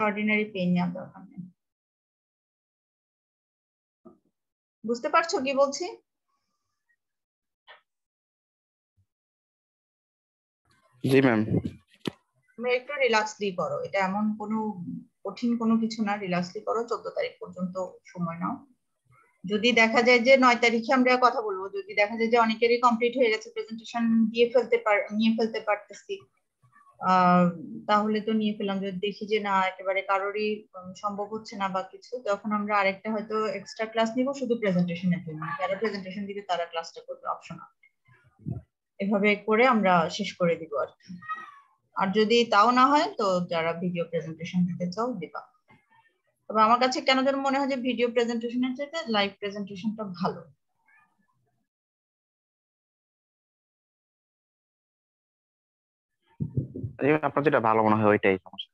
Ordinary pen নেওয়ার দরকার নেই। বুঝতে পারছো কি বলছি? জি ম্যাম। তুমি একটু রিল্যাক্সলি করো, এটা এমন কোনো কঠিন কোনো কিছু না, রিল্যাক্সলি করো। 14 তারিখ পর্যন্ত সময় নাও। যদি দেখা যায় যে 9 তারিখে আমরা কথা বলবো, যদি দেখা যায় যে অনেকেরই কমপ্লিট হয়ে গেছে, প্রেজেন্টেশন নিয়ে ফেলতে পারতেছি, তাহলে তো নিয়ে ফেললাম। যদি দেখি যে না একেবারে কারোরই সম্ভব হচ্ছে না বা কিছু, তখন আমরা আরেকটা হয়তো এক্সট্রা ক্লাস নিব শুধু প্রেজেন্টেশনের জন্য। যারা প্রেজেন্টেশন দিবে তারা ক্লাসটা করবে অপশনাল। এভাবে করে আমরা শেষ করে দিব আর কি। আর যদি তাও না হয় তো যারা ভিডিও প্রেজেন্টেশন দিতে চাও দিবা। তবে আমার কাছে কেন যেন মনে হয় যে ভিডিও প্রেজেন্টেশনের চাইতে লাইভ প্রেজেন্টেশনটা ভালো। আপনার যেটা ভালো মনে হয় ওইটাই সমস্যা।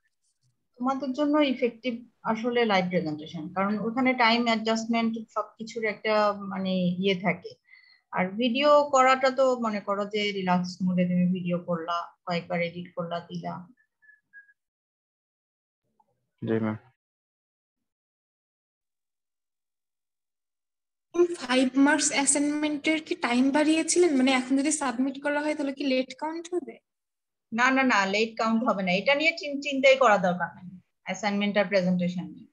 তোমাদের জন্য ইফেক্টিভ আসলে লাইভ প্রেজেন্টেশন, কারণ ওখানে টাইম অ্যাডজাস্টমেন্ট সবকিছুর একটা মানে ইয়ে থাকে। আর ভিডিও করাটা তো মনে করো যে রিল্যাক্স মোডে তুমি ভিডিও করলা, কয়েকবার এডিট করলা, দিলা। জি ম্যাম। 5 মার্কস অ্যাসাইনমেন্টের কি টাইম বাড়িয়েছিলেন? মানে এখন যদি সাবমিট করা হয় তাহলে কি লেট কাউন্ট হবে? না না না, লেট কাউন্ট হবে না। এটা নিয়ে চিন্তাই করা দরকার নাই অ্যাসাইনমেন্ট আর প্রেজেন্টেশন নিয়ে।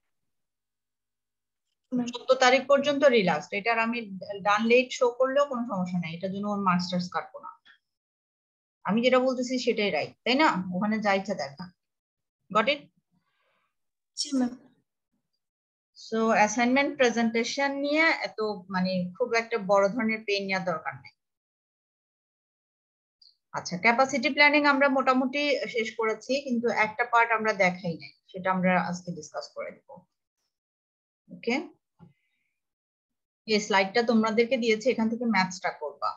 14 তারিখ পর্যন্ত রিল্যাক্স। এটার আমি ডান লেট শো করলেও কোনো সমস্যা নাই, এটার জন্য ওর মাস্টার্স কাটবো না। আমি যেটা বলতেছি সেটাই রাইট, তাই না? ওখানে যা ইচ্ছা দেখা। Got it? G ma'am. So assignment presentation নিয়ে এত মানে খুব একটা বড় ধরনের পেন নেওয়ার দরকার নেই। আচ্ছা, ক্যাপাসিটি প্ল্যানিং আমরা মোটামুটি শেষ করেছি, কিন্তু একটা পার্ট আমরা দেখাই নাই, সেটা আমরা আজকে ডিসকাস করে দেব। ওকে, এই স্লাইডটা তোমাদেরকে দিয়েছি, এখান থেকে ম্যাথসটা করবা।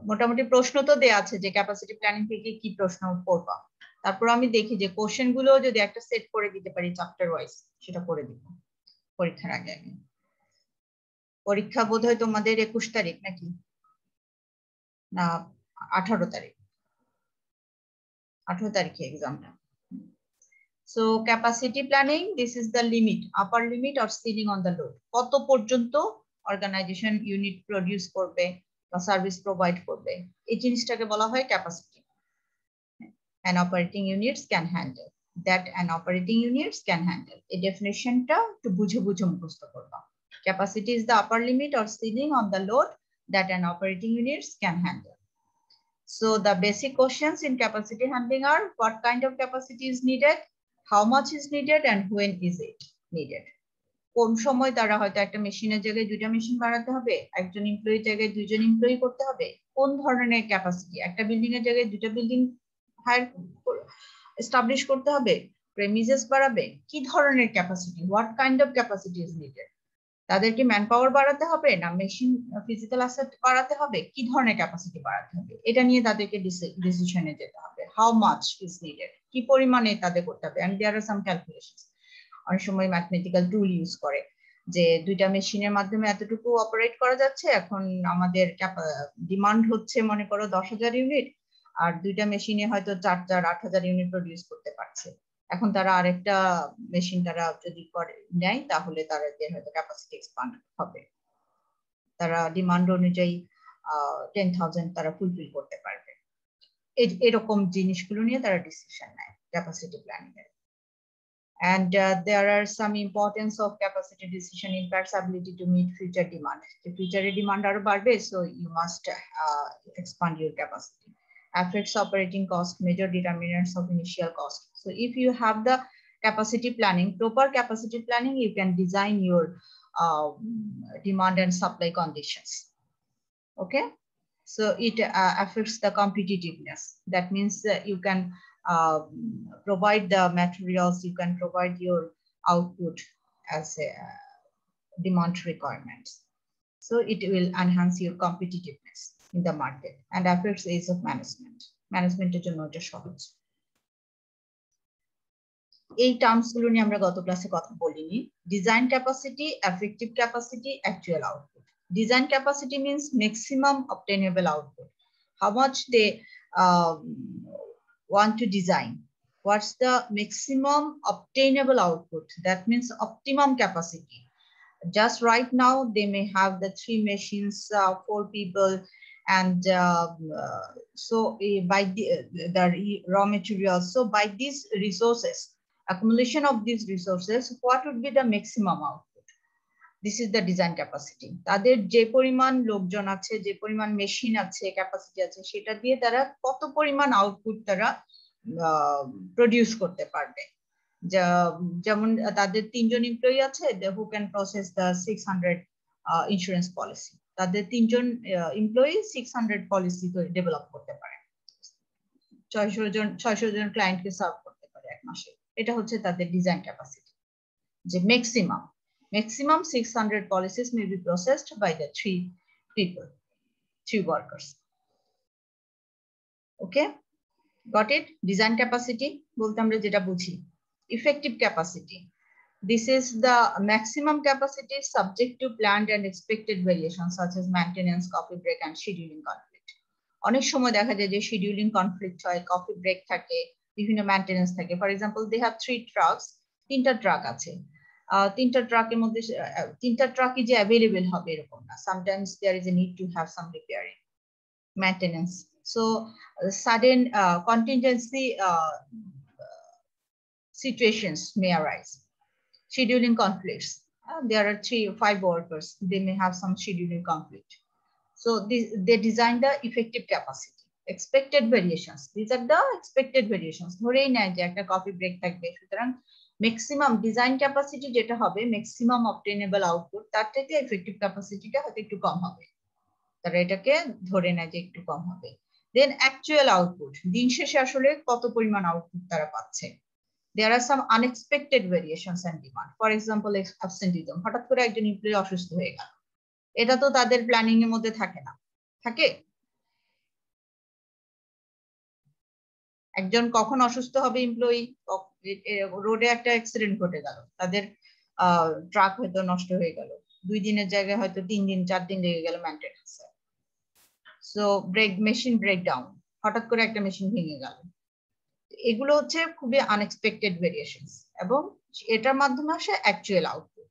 মোটামুটি প্রশ্ন তো দেয়া আছে যে ক্যাপাসিটি প্ল্যানিং থেকে কি প্রশ্ন করবা। তারপর আমি দেখি যে কোশ্চেন গুলো যদি একটা সেট করে দিতে পারি চ্যাপ্টার ওয়াইজ, সেটা করে দিব পরীক্ষার আগে আগে। পরীক্ষা বোধহয় তোমাদের 21 তারিখ নাকি না 18 তারিখ? 18 তারিখে এক্সামটা। So capacity planning, this is the limit, upper limit or ceiling on the load. কত পর্যন্ত অর্গানাইজেশন ইউনিট প্রডিউস করবে বা সার্ভিস প্রোভাইড করবে, এই জিনিসটাকে বলা হয় capacity. An operating units can handle, that an operating units can handle, এই ডেফিনিশনটা একটু বুঝে বুঝে মুখস্থ করবা। Capacity is the upper limit or ceiling on the load that an operating units can handle. So the basic questions in capacity handling are: what kind of capacity is needed, how much is needed, and when is it needed. কোন সময় তারা হয়তো একটা মেশিনের জায়গায় দুইটা machine বাড়াতে হবে, একজন এমপ্লয়ির জায়গায় দুইজন এমপ্লয়ি করতে হবে, কোন ধরনের ক্যাপাসিটি, একটা বিল্ডিং এর জায়গায় দুইটা বিল্ডিং হায়ার এস্টাবলিশ করতে হবে, প্রেমিসেস বাড়াবে, কি ধরনের capacity, what kind of capacity is needed. তাদেরকে ম্যান পাওয়ার বাড়াতে হবে না মেশিন ফিজিক্যাল অ্যাসেট বাড়াতে হবে, কি ধরনের ক্যাপাসিটি বাড়াতে হবে, এটা নিয়ে তাদেরকে ডিসিশনে যেতে হবে। হাউ মাচ ইজ নিডেড, কি পরিমাণে তাদের করতে হবে। And there are some calculations. অনেক সময় ম্যাথমেটিক্যাল টুল ইউজ করে যে দুইটা মেশিনের মাধ্যমে এতটুকু অপারেট করা যাচ্ছে, এখন আমাদের ডিমান্ড হচ্ছে মনে করো 10,000 ইউনিট, আর দুইটা মেশিনে হয়তো 8,000 ইউনিট প্রডিউস করতে পারছে। এখন তারা আরেকটা মেশিন তারা যদি করে নেয় তাহলে তাদের হয়তো ক্যাপাসিটি এক্সপান্ড হবে, তারা ডিমান্ড অনুযায়ী 10,000 তারা ফুলফিল করতে পারবে। এরকম জিনিসগুলো নিয়ে তারা ডিসিশন নেয় ক্যাপাসিটি প্ল্যানিং এর। And there are some importance of capacity decision impacts ability to meet future demand. The future demand are barbe, so you must expand your capacity. Affects operating cost, major determinants of initial cost. So if you have the capacity planning, proper capacity planning, you can design your demand and supply conditions. Okay, so it affects the competitiveness. That means you can provide the materials, you can provide your output as a demand requirements. So it will enhance your competitiveness in the market and affects ease of management. Managemenটের জন্য এটা সহজ। এই terms গুলো নিয়ে আমরা গত ক্লাসে কথা বলিনি। Design capacity, effective capacity, actual output. Design capacity means maximum obtainable output. How much they want to design what's the maximum obtainable output, that means optimum capacity. Just right now they may have the 3 machines, 4 people, and so by the raw materials, so by these resources, accumulation of these resources, what would be the maximum output? This is the design capacity. তাদের যে পরিমাণ লোকজন আছে, যে পরিমাণ machine আছে, capacity আছে, সেটা দিয়ে তারা কত পরিমাণ আউটপুট তারা প্রডিউস করতে পারবে। যেমন তাদের 3 জন এমপ্লয়ি আছে, who can process the 600 insurance policy, তাদের 3 জন এমপ্লয়ি 600 পলিসি ডেভেলপ করতে পারে, 600 জন ক্লায়েন্টকে সার্ভ করতে পারে এক মাসে। এটা হচ্ছে তাদের ডিজাইন ক্যাপাসিটি, যে maximum 600 policies may be processed by the 3 workers. Okay, got it? Design capacity বলতে আমরা যেটা বুঝি। Effective capacity, this is the maximum capacity subject to planned and expected variations such as maintenance, coffee break and scheduling conflict. অনেক সময় দেখা যায় যে scheduling conflict হয়, কফি ব্রেক থাকে, বিভিন্ন মেইনটেনেন্স থাকে। For example they have 3 trucks, 3টা ট্রাক আছে, 3টা ট্রাকের মধ্যে 3টা ট্রাকই যে অ্যাভেলেবল হবে এরকম না। Sometimes there is a need to have some repairing, maintenance. So sudden contingency situations may arise. Scheduling conflicts, there are 5 workers, they may have some scheduling conflict, so they design the effective capacity. Expected variations, these are the expected variations. ধরেই নেয় যে একটা coffee break থাকবে, সুতরাং maximum design capacity যেটা হবে, maximum অবটেনেবল output, তার থেকে এফেক্টিভ ক্যাপাসিটিটা হয়তো একটু কম হবে, তারা এটাকে ধরে নেয় যে একটু কম হবে। দেন অ্যাকচুয়াল আউটপুট, দিন শেষে আসলে কত পরিমাণ আউটপুট তারা পাচ্ছে। There are some unexpected variations and demand. For example, absenteeism, হঠাৎ করে একজন এমপ্লয়ি অসুস্থ হয়ে গেল, এটা তো তাদের প্ল্যানিং এর মধ্যে থাকে না, থাকে? একজন কখন অসুস্থ হবে এমপ্লয়ি, রোডে একটা অ্যাক্সিডেন্ট ঘটে গেল, তাদের ট্রাক হয়তো নষ্ট হয়ে গেল, 2 দিনের জায়গায় হয়তো 3 দিন 4 দিন লেগে গেল মেইনটেনেন্সে। সো মেশিন ব্রেকডাউন, হঠাৎ করে একটা মেশিন ভেঙে গেল, এগুলো হচ্ছে খুবই আনএক্সপেক্টেড ভেরিয়েশনস, এবং এটার মাধ্যমে আসে actual output.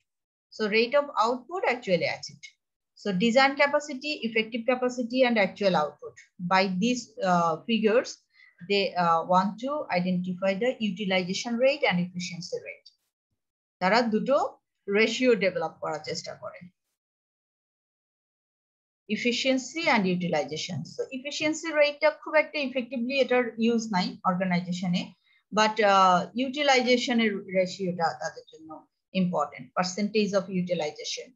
So rate of output actually achieved. So design capacity, effective capacity and actual output, by this figures they want to identify the utilization rate and efficiency rate. তারা দুটো ratio develop করার চেষ্টা করে, efficiency and utilization. So efficiency rate টা খুব একটা effectively এটার use নাই অর্গানাইজেশনে, বাট utilization এর রেশিওটা তাদের জন্য ইম্পর্টেন্ট, পার্সেন্টেজ অফ ইউটিলাইজেশন।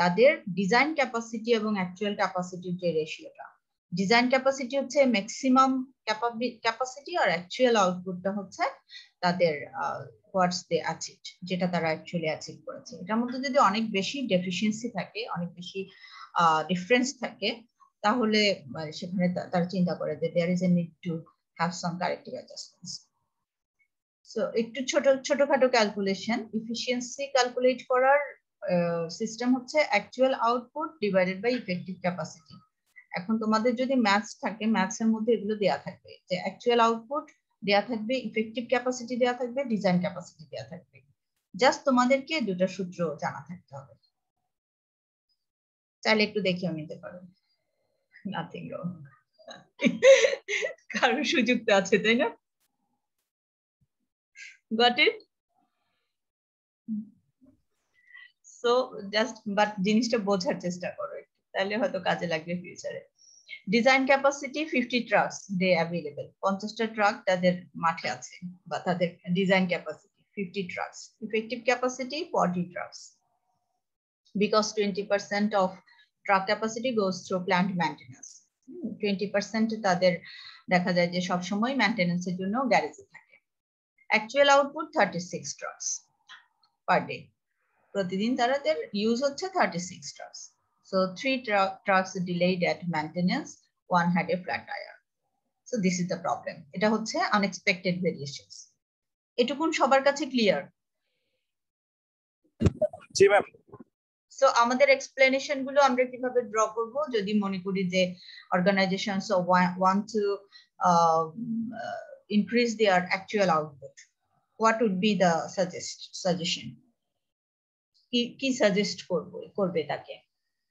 তাদের ডিজাইন ক্যাপাসিটি এবং অ্যাকচুয়াল ক্যাপাসিটির যে রেশিওটা, ডিজাইন ক্যাপাসিটি হচ্ছে ম্যাক্সিমাম ক্যাপাসিটি, আর অ্যাকচুয়াল আউটপুটটা হচ্ছে তাদের হোয়াটস দে অ্যাচিভ, যেটা তারা অ্যাকচুয়ালি অ্যাচিভ করেছে। এটার মধ্যে যদি অনেক বেশি ডেফিসিয়েন্সি থাকে, অনেক বেশি ডিফারেন্স থাকে, তাহলে সেখানে তারা চিন্তা করে যে there is a need to have some corrective adjustments. So একটু ছোটখাটো ক্যালকুলেশন, ইফিসিয়েন্সি ক্যালকুলেট করার সিস্টেম হচ্ছে actual output divided by effective capacity. এখন তোমাদের যদি ম্যাথস থাকে, ম্যাথস এর মধ্যে এগুলো দেয়া থাকবে, যে অ্যাকচুয়াল আউটপুট দেয়া থাকবে, ইফেক্টিভ ক্যাপাসিটি দেয়া থাকবে, ডিজাইন ক্যাপাসিটি দেয়া থাকবে। জাস্ট তোমাদেরকে দুটো সূত্র জানা থাকতে হবে, চাইলে একটু দেখেও নিতে পারো, নাথিং রং, কারণ সুযোগ তো আছে, তাই না? Got it? So just but জিনিসটা বোঝার চেষ্টা করো, তাহলে হয়তো কাজে লাগবে ফিউচারে। ডিজাইন ক্যাপাসিটি 50 ট্রাকস দে অ্যাভেলেবল, 50টা ট্রাক তাদের মাঠে আছে বা তাদের design capacity 50 trucks. Effective capacity 40 trucks, because 20% of truck capacity goes through plant maintenance. 20% তাদের দেখা যায় যে সব সময় মেইনটেনেন্সের জন্য গ্যারেজে থাকে। Actual output 36 trucks per day, প্রতিদিন তাদের ইউজ হচ্ছে 36 trucks. So 3 trucks delayed at maintenance, 1 had a flat tire. So this is the problem. এটা হচ্ছে unexpected variations. এটুকুন সবার কাছে ক্লিয়ার? জি ম্যাম। সো আমাদের এক্সপ্লেনেশন গুলো আমরা কিভাবে ড্র করব, যদি মনে করি যে organisations want to increase their actual output? What would be the suggestion? কি সাজেস্ট করবে তাকে?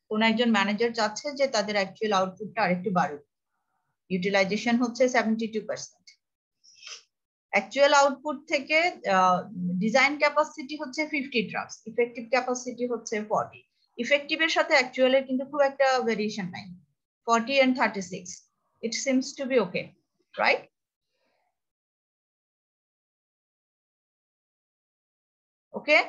কোন একজন ম্যানেজার চাচ্ছে যে তাদের অ্যাকচুয়াল আউটপুটটা আরেকটু বাড়ুক, ইউটিলাইজেশন হচ্ছে 72%, অ্যাকচুয়াল আউটপুট থেকে ডিজাইন ক্যাপাসিটি হচ্ছে 50 ট্রাকস, ইফেক্টিভ ক্যাপাসিটি হচ্ছে 40। ইফেক্টিভের সাথে অ্যাকচুয়ালের কিন্তু খুব একটা ভেরিয়েশন নাই, 40 and 36, it seems to be okay, right? Okay,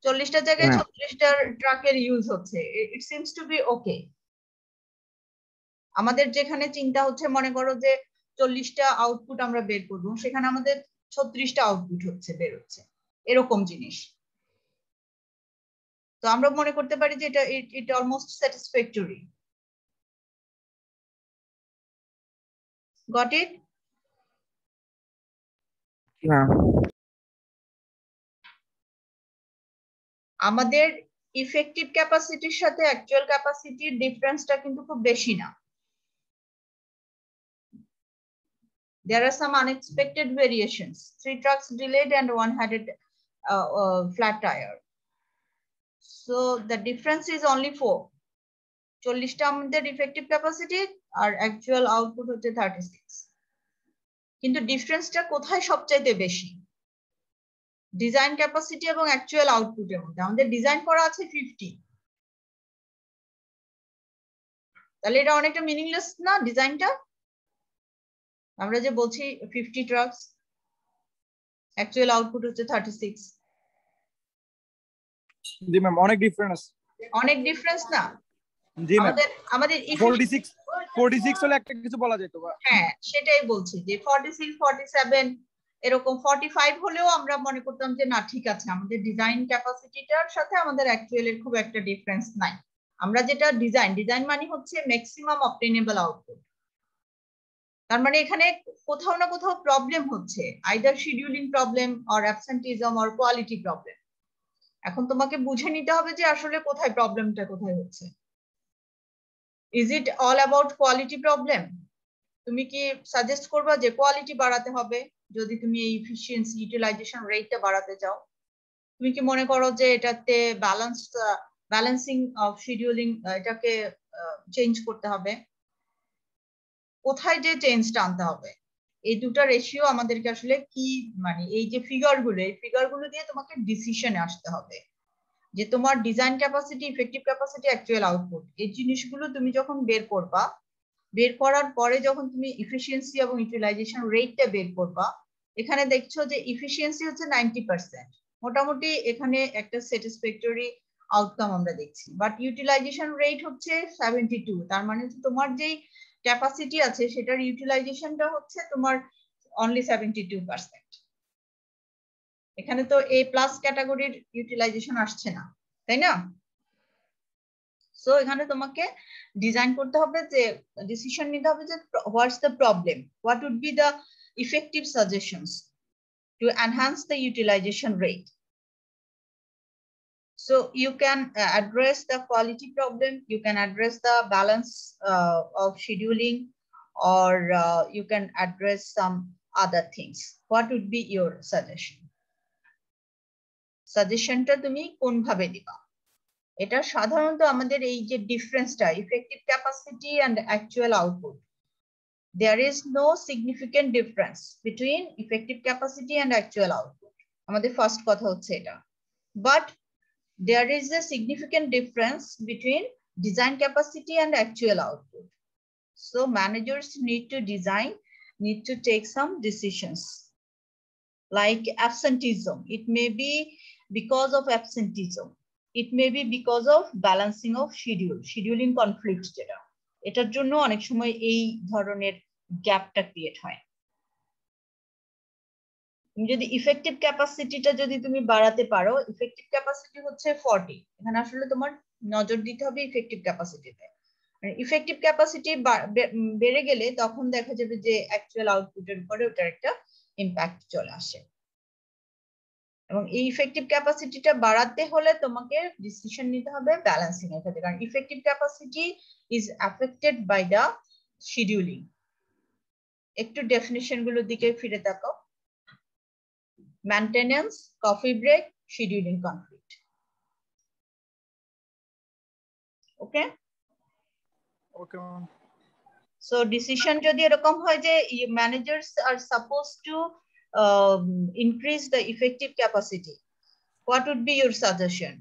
40টা জায়গায় 36টার ট্রাকের ইউজ হচ্ছে, it seems to be okay। আমাদের যেখানে চিন্তা হচ্ছে, মনে করো যে 40টা আউটপুট আমরা বের করবো, সেখানে আমাদের 36টা আউটপুট হচ্ছে, বের হচ্ছে, এরকম জিনিস। তো আমরা মনে করতে পারি যে এটা অলমোস্ট স্যাটিসফ্যাক্টরি। Got it? আমাদের ইফেক্টিভ ক্যাপাসিটির সাথে অ্যাকচুয়াল ক্যাপাসিটির ডিফারেন্সটা কিন্তু খুব বেশি না। There are some unexpected variations. 3 trucks delayed and 1 had a flat tire. So the difference is only 4. 40টা আমাদের ইফেক্টিভ ক্যাপাসিটি আর অ্যাকচুয়াল আউটপুট হচ্ছে 36। কিন্তু ডিফারেন্সটা কোথায় সবচাইতে বেশি? ডিজাইন ক্যাপাসিটি এবং অ্যাকচুয়াল আউটপুটের মধ্যে। আমাদের ডিজাইন করা আছে 50, তাহলে এটা অনেকটা মিনিংলেস না ডিজাইনটা? আমরা যে বলছি 50 ট্রাকস, অ্যাকচুয়াল আউটপুট হচ্ছে 36। জি ম্যাম, অনেক ডিফারেন্স। অনেক ডিফারেন্স না? জি ম্যাম, আমাদের 46 হলে একটা কিছু বলা যেত। হ্যাঁ, সেটাই বলছি যে 46, 47 এরকম 45 হলেও আমরা মনে করতাম যে না, ঠিক আছে, আমাদের ডিজাইন ক্যাপাসিটিটার সাথে আমাদের অ্যাকচুয়ালের খুব একটা ডিফারেন্স নাই। আমরা যেটা ডিজাইন মানে হচ্ছে ম্যাক্সিমাম অবটেনেবল আউটপুট। তার মানে এখানে কোথাও না কোথাও প্রবলেম হচ্ছে, either scheduling problem or absenteeism or quality problem. এখন তোমাকে বুঝে নিতে হবে যে আসলে কোথায় প্রবলেমটা কোথায় হচ্ছে। Is it all about quality problem? তুমি কি সাজেস্ট করবা যে কোয়ালিটি বাড়াতে হবে যদি তুমি এই এফিশিয়েন্সি ইউটিলাইজেশন রেটটা বাড়াতে চাও? তুমি কি মনে করো যে এটাতে ব্যালেন্সিং অফ শিডিউলিং এটাকে চেঞ্জ করতে হবে? কোথায় যে চেঞ্জটা আনতে হবে? এই দুটো রেশিও আমাদেরকে আসলে কি, মানে এই যে ফিগারগুলো, এই ফিগারগুলো দিয়ে তোমাকে ডিসিশনে আসতে হবে যে তোমার design capacity, effective capacity, actual output, এই জিনিসগুলো তুমি যখন বের করবা, বের করার পরে যখন তুমি ইফিশিয়েন্সি এবং ইউটিলাইজেশন রেটটা বের করবা, এখানে দেখছো যে ইফিশিয়েন্সি হচ্ছে 90%, মোটামুটি এখানে একটা স্যাটিসফ্যাক্টরি আউটকাম আমরা দেখছি। বাট ইউটিলাইজেশন রেট হচ্ছে 72, তার মানে তোমার যেই ক্যাপাসিটি আছে সেটার ইউটিলাইজেশনটা হচ্ছে তোমার অনলি 72%। এখানে তো এ প্লাস ক্যাটাগরির ইউটিলাইজেশন আসছে না, তাই না? সো এখানে তোমাকে ডিজাইন করতে হবে, যে ডিসিশন নিতে হবে যে what's the problem, what would be the effective suggestions to enhance the utilization rate. So you can address the quality problem, you can address the balance of scheduling, or you can address some other things. What would be your suggestion? সাজেশনটা তুমি কোন ভাবে দিবা? এটা সাধারণত আমাদের এই যে ডিফারেন্সটা, effective capacity and actual output, there is no significant difference between effective capacity and actual output. আমাদের ফার্স্ট কথা হচ্ছে এটা। But there is a significant difference between design capacity and actual output. So managers need to take some decisions, like absenteeism. It may be because of absenteeism. It may be because of balancing of scheduling conflict যেটা, এটার জন্য অনেক সময় এই ধরনের গ্যাপটা create হয়। তুমি যদি ইফেক্টিভ ক্যাপাসিটিটা যদি তুমি বাড়াতে পারো, ইফেক্টিভ ক্যাপাসিটি হচ্ছে 40, এখানে আসলে তোমার নজর দিতে হবে ইফেক্টিভ ক্যাপাসিটিতে। ইফেক্টিভ ক্যাপাসিটি বেড়ে গেলে তখন দেখা যাবে যে অ্যাকচুয়াল আউটপুটের উপরে ওটার একটা ইম্প্যাক্ট চলে আসে। এবং এই ইফেক্টিভ ক্যাপাসিটিটা বাড়াতে হলে তোমাকে ডিসিশন নিতে হবে ব্যালেন্সিং এর ক্ষেত্রে, কারণ effective capacity is affected by the scheduling. একটু ডেফিনিশন গুলোর দিকে ফিরে তাকাও। Maintenance, coffee break, scheduling conflict. Okay okay ma'am. So decision যদি এরকম হয় যে managers are suppose to increase the effective capacity, what would be your suggestion?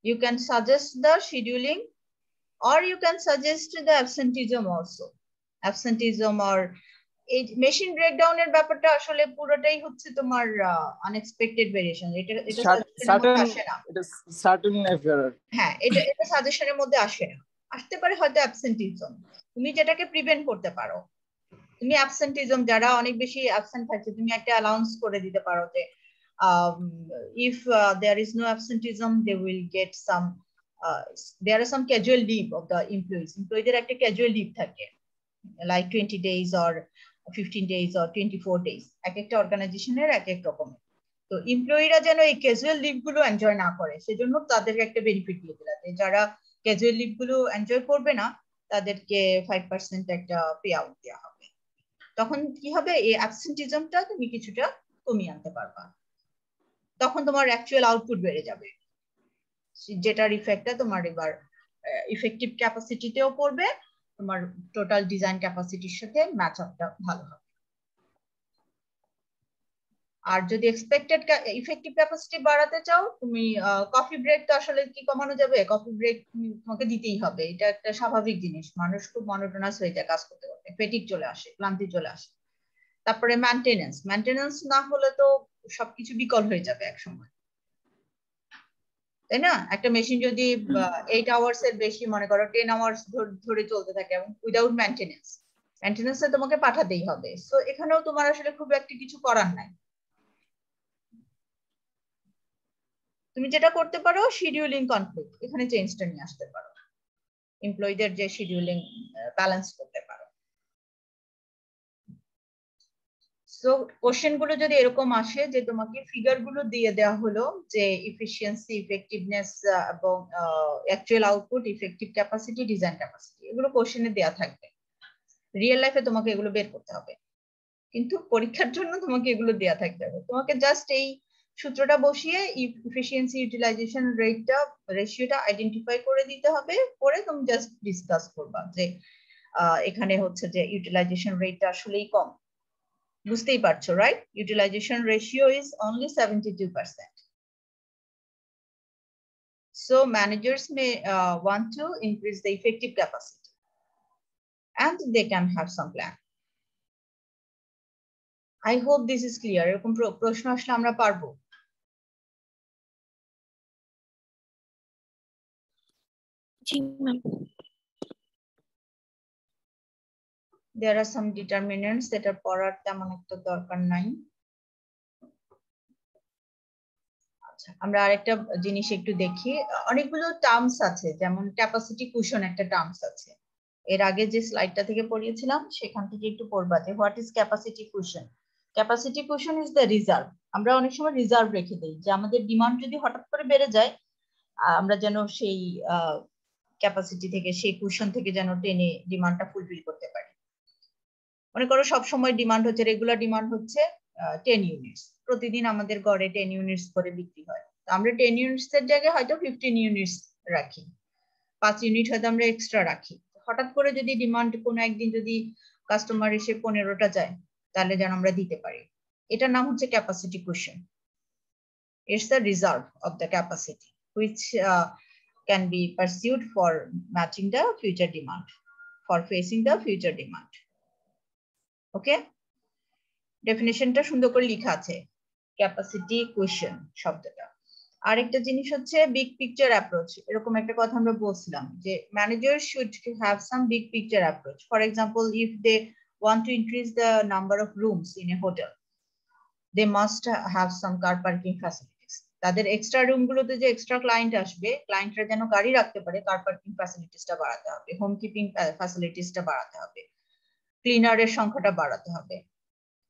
You can suggest the scheduling, or you can suggest the absenteeism also. Absenteeism or machine ব্রেকডাউনের ব্যাপারটা আসলে পুরোটাই হচ্ছে তোমার আনএক্সপেক্টেড ভেরিয়েশন। এটা সাজেশনের মধ্যে আসে না। এটা সার্টেন এফার। হ্যাঁ, এটা সাজেশনের মধ্যে আসে না। আসতে পারে হয়তো অ্যাবসেন্টিজম, তুমি যেটাকে প্রিভেন্ট করতে পারো। তুমি অ্যাবসেন্টিজম, যারা অনেক বেশি অ্যাবসেন্ট থাকছে, তুমি একটা অ্যালাউন্স করে দিতে পারো যে if there is no absenteeism, they will get some there are some casual leave of the employees. Employees একটা casual leave থাকে, like 20 days or 15 days or 24 days. এক একটা অর্গানাইজেশনের এক এক রকমের। তো এমপ্লয়িরা যেন এই ক্যাজুয়াল লিভ গুলো এনজয় না করে, সেজন্য তাদেরকে একটা বেনিফিট দিয়ে দিলা যে যারা ক্যাজুয়াল লিভ গুলো এনজয় করবে না তাদেরকে 5% একটা পে আউট দেওয়া হবে। তখন কি হবে, এই অ্যাবসেন্টিজমটা তুমি কিছুটা কমিয়ে আনতে পারবা। তখন তোমার অ্যাকচুয়াল আউটপুট বেড়ে যাবে, যেটার ইফেক্টটা তোমার এবার ইফেক্টিভ ক্যাপাসিটিতেও পড়বে, তোমার টোটাল ডিজাইন ক্যাপাসিটির সাথে ম্যাচ আপটা ভালো হবে। আর যদি এক্সপেক্টেড ইফেক্টিভ ক্যাপাসিটি বাড়াতে চাও, তুমি কফি ব্রেক তো আসলে কি কমানো যাবে, কফি ব্রেক তোমাকে দিতেই হবে। এটা একটা স্বাভাবিক জিনিস, মানুষ খুব মনোটোনাস হয়ে যায় কাজ করতে করতে, ফেটিক চলে আসে, ক্লান্তি চলে আসে। তারপরে মেইনটেনেন্স না হলে তো সবকিছু বিকল হয়ে যাবে এক সময়, তাই না? একটা মেশিন যদি 8 আওয়ার্স এর বেশি, মনে করো 10 আওয়ার্স ধরে চলতে থাকে এবং উইদাউট মেইনটেনেন্সে তোমাকে পাঠাতেই হবে। সো এখানেও তোমার আসলে খুব একটা কিছু করার নাই। তুমি যেটা করতে পারো, শিডিউলিং কনফ্লিক্ট, এখানে চেঞ্জটা নিয়ে আসতে পারো, এমপ্লয়ীদের যে শিডিউলিং ব্যালেন্স করতে পারো। সো কোশ্চেন গুলো যদি এরকম আসে যে তোমাকে ফিগার গুলো দিয়ে দেওয়া হলো যে ইফিসিয়েন্সি, ইফেক্টিভনেস এবং actual output, effective capacity, design capacity, এগুলো কোশ্চেনে দেওয়া থাকবে। রিয়েল লাইফে তোমাকে এগুলো বের করতে হবে, কিন্তু পরীক্ষার জন্য তোমাকে এগুলো দেওয়া থাকতে হবে। তোমাকে জাস্ট এই সূত্রটা বসিয়ে ইফিসিয়েন্সি, ইউটিলাইজেশন রেশিওটা আইডেন্টিফাই করে দিতে হবে, করে তুমি জাস্ট ডিসকাস করবা যে এখানে হচ্ছে যে ইউটিলাইজেশন রেটটা আসলেই কম। বুঝতেই পারছো, right? Utilization ratio is only 72%. So managers may want to increase the effective capacity, and they can have some plan. I hope this is clear. এরকম প্রশ্ন আসলে আমরা পারবো। জি ma'am. There are some determinants that are পড়ার তেমন একটা দরকার নাই। আচ্ছা, আমরা আরেকটা জিনিস একটু দেখি। অনেকগুলো টার্মস আছে, যেমন ক্যাপাসিটি কুশন একটা টার্মস আছে। এর আগে যে স্লাইডটা থেকে পড়িয়েছিলাম সেখান থেকে একটু পড়বা যে what is capacity cushion. Capacity cushion is the reserve. আমরা অনেক সময় রিজার্ভ রেখে দিই যে আমাদের ডিমান্ড যদি হঠাৎ করে বেড়ে যায়, আমরা যেন সেই ক্যাপাসিটি থেকে, সেই কুশন থেকে যেন টেনে ডিমান্ডটা ফুলফিল করতে পারি। মনে করো সব সময় ডিমান্ড হচ্ছে, রেগুলার ডিমান্ড হচ্ছে 10 ইউনিটস, প্রতিদিন আমাদের গড়ে 10 ইউনিটস করে বিক্রি হয়। তো আমরা 10 ইউনিটস এর জায়গায় হয়তো 15 ইউনিটস রাখি, 5 ইউনিট হয়তো আমরা এক্সট্রা রাখি। হঠাৎ করে যদি ডিমান্ড কোনো একদিন যদি কাস্টমার এসে 15টা চায়, তাহলে যেন আমরা দিতে পারি। এটার নাম হচ্ছে capacity cushion. It's the reserve of the capacity which can be pursued for matching the future demand, for facing the future demand. ওকে, ডেফিনিশনটা সুন্দর করে লেখা আছে, ক্যাপাসিটি কুশন শব্দটা। আরেকটা জিনিস হচ্ছে বিগ পিকচার অ্যাপ্রোচ। এরকম একটা কথা আমরা বলছিলাম যে manager should have some big picture approach. For example, if they want to increase the number of rooms in a hotel, they must have some car parking facilities. তাদের extra room গুলোতে যে extra client আসবে, ক্লায়েন্টরা যেন গাড়ি রাখতে পারে, car parking ফ্যাসিলিটিসটা বাড়াতে হবে, হোম কিপিং ফ্যাসিলিটিসটা বাড়াতে হবে, ক্লিনারের সংখ্যাটা বাড়াতে হবে,